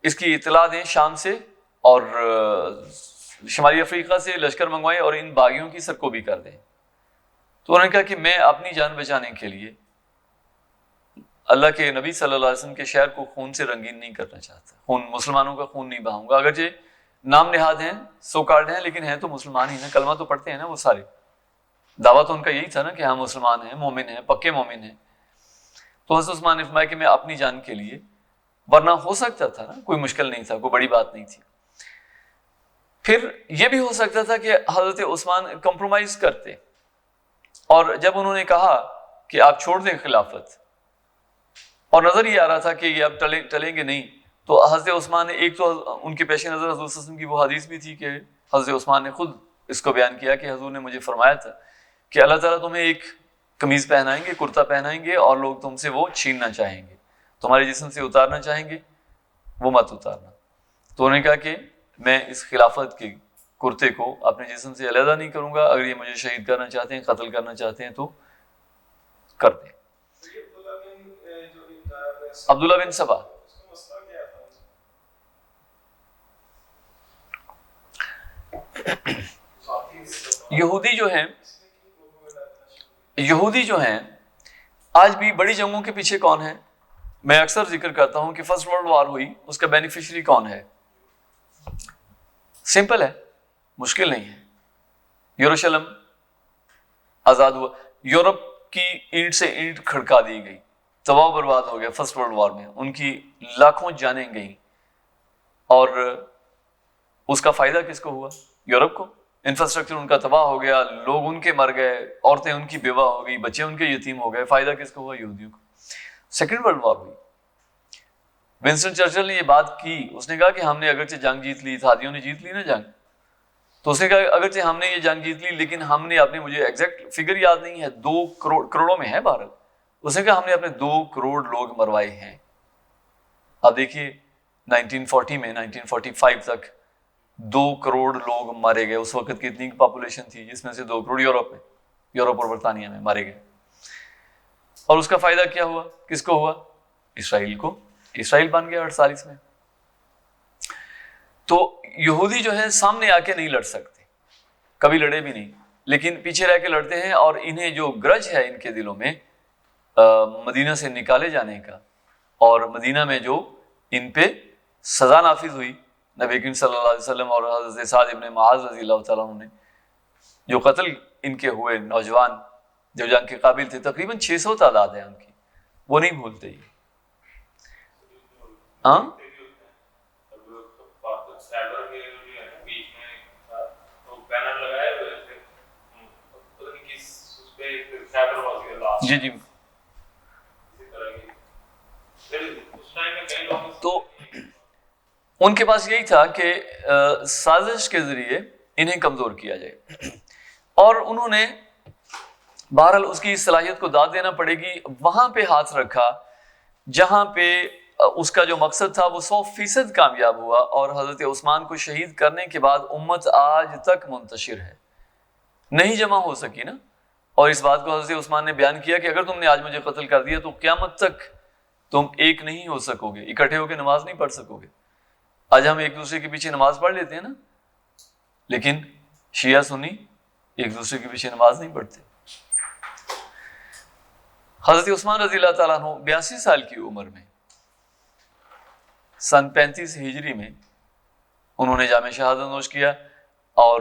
اس کی اطلاع دیں شام سے اور شمالی افریقہ سے لشکر منگوائیں اور ان باغیوں کی سرکوبی کر دیں. تو انہوں نے کہا کہ میں اپنی جان بچانے کے لیے اللہ کے نبی صلی اللہ علیہ وسلم کے شہر کو خون سے رنگین نہیں کرنا چاہتا، خون مسلمانوں کا خون نہیں بہاؤں گا. اگرچہ نام نہاد ہیں، سو کارڈ ہیں، لیکن ہیں تو مسلمان ہی نا، کلمہ تو پڑھتے ہیں نا وہ سارے. دعویٰ تو ان کا یہی تھا نا کہ ہم مسلمان ہیں، مومن ہیں، پکے مومن ہیں. تو حضرت عثمان نے فرمایا کہ میں اپنی جان کے لیے، ورنہ ہو سکتا تھا نا، کوئی مشکل نہیں تھا، کوئی بڑی بات نہیں تھی. پھر یہ بھی ہو سکتا تھا کہ حضرت عثمان کمپرومائز کرتے، اور جب انہوں نے کہا کہ آپ چھوڑ دیں خلافت، اور نظر یہ آ رہا تھا کہ یہ اب ٹلیں گے نہیں، تو حضرت عثمان نے ایک تو ان کے پیش نظر حضور صلی اللہ علیہ وسلم کی وہ حدیث بھی تھی کہ حضرت عثمان نے خود اس کو بیان کیا کہ حضور نے مجھے فرمایا تھا کہ اللہ تعالیٰ تمہیں ایک قمیض پہنائیں گے، کرتا پہنائیں گے، اور لوگ تم سے وہ چھیننا چاہیں گے، تمہارے جسم سے اتارنا چاہیں گے، وہ مت اتارنا. تو انہوں نے کہا کہ میں اس خلافت کے کرتے کو اپنے جسم سے علیحدہ نہیں کروں گا، اگر یہ مجھے شہید کرنا چاہتے ہیں، قتل کرنا چاہتے ہیں تو کر دیں. عبداللہ بن سبا، یہودی جو ہیں آج بھی بڑی جنگوں کے پیچھے کون ہے؟ میں اکثر ذکر کرتا ہوں کہ فرسٹ ورلڈ وار ہوئی، اس کا بینیفیشری کون ہے؟ سمپل ہے، مشکل نہیں ہے. یروشلم آزاد ہوا، یورپ کی اینٹ سے اینٹ کھڑکا دی گئی، تباہ برباد ہو گیا فرسٹ ورلڈ وار میں، ان کی لاکھوں جانیں گئیں، اور اس کا فائدہ کس کو ہوا؟ یورپ کو. انفراسٹرکچر ان کا تباہ ہو گیا، لوگ ان کے مر گئے، عورتیں ان کی بیوہ ہو گئی، بچے ان کے یتیم ہو گئے. فائدہ کس کو ہوا؟ یہودیوں کو. سیکنڈ ورلڈ وار ہوئی، ونسٹن چرچل نے یہ بات کی، اس نے کہا کہ ہم نے اگرچہ جنگ جیت لی، تھادیوں نے جیت لی نا جنگ، تو اس نے کہا اگرچہ ہم نے یہ جنگ جیت لی، لیکن ہم نے اپنے، مجھے ایگزیکٹ فگر یاد نہیں ہے، 2 کروڑوں میں ہے بہرحال، اس نے کہا ہم نے اپنے 2 کروڑ لوگ مروائے ہیں. اب دیکھیے 1940 میں 1945 تک 2 کروڑ لوگ مارے گئے. اس وقت کتنی پاپولیشن تھی؟ جس میں سے 2 کروڑ یورپ اور برطانیہ میں مارے گئے. اور اس کا فائدہ کیا ہوا؟ کس کو ہوا؟ اسرائیل کو. اسرائیل بن گیا 48 میں. تو یہودی جو ہیں سامنے آ کے نہیں لڑ سکتے، کبھی لڑے بھی نہیں، لیکن پیچھے رہ کے لڑتے ہیں، اور انہیں جو گرج ہے ان کے دلوں میں مدینہ سے نکالے جانے کا، اور مدینہ میں جو ان پہ سزا نافذ ہوئی نبی کریم صلی اللہ علیہ وسلم اور حضرت سعد ابن معاذ رضی اللہ تعالیٰ عنہ نے، جو قتل ان کے ہوئے نوجوان جو جنگ کے قابل تھے، تقریباً 600 تعداد ہے ان کی، وہ نہیں بھولتے. یہ ہاں جی جی. تو ان کے پاس یہی تھا کہ سازش کے ذریعے انہیں کمزور کیا جائے، اور انہوں نے بہرحال اس کی صلاحیت کو داد دینا پڑے گی، وہاں پہ ہاتھ رکھا جہاں پہ اس کا جو مقصد تھا وہ 100% کامیاب ہوا، اور حضرت عثمان کو شہید کرنے کے بعد امت آج تک منتشر ہے، نہیں جمع ہو سکی نا. اور اس بات کو حضرت عثمان نے بیان کیا کہ اگر تم نے آج مجھے قتل کر دیا تو قیامت تک تم ایک نہیں ہو سکو گے، اکٹھے ہو کے نماز نہیں پڑھ سکو گے. آج ہم ایک دوسرے کے پیچھے نماز پڑھ لیتے ہیں نا، لیکن شیعہ سنی ایک دوسرے کے پیچھے نماز نہیں پڑھتے. حضرت عثمان رضی اللہ تعالیٰ عنہ 82 سال کی عمر میں سن 35 ہجری میں انہوں نے جامع شہادت نوش کیا، اور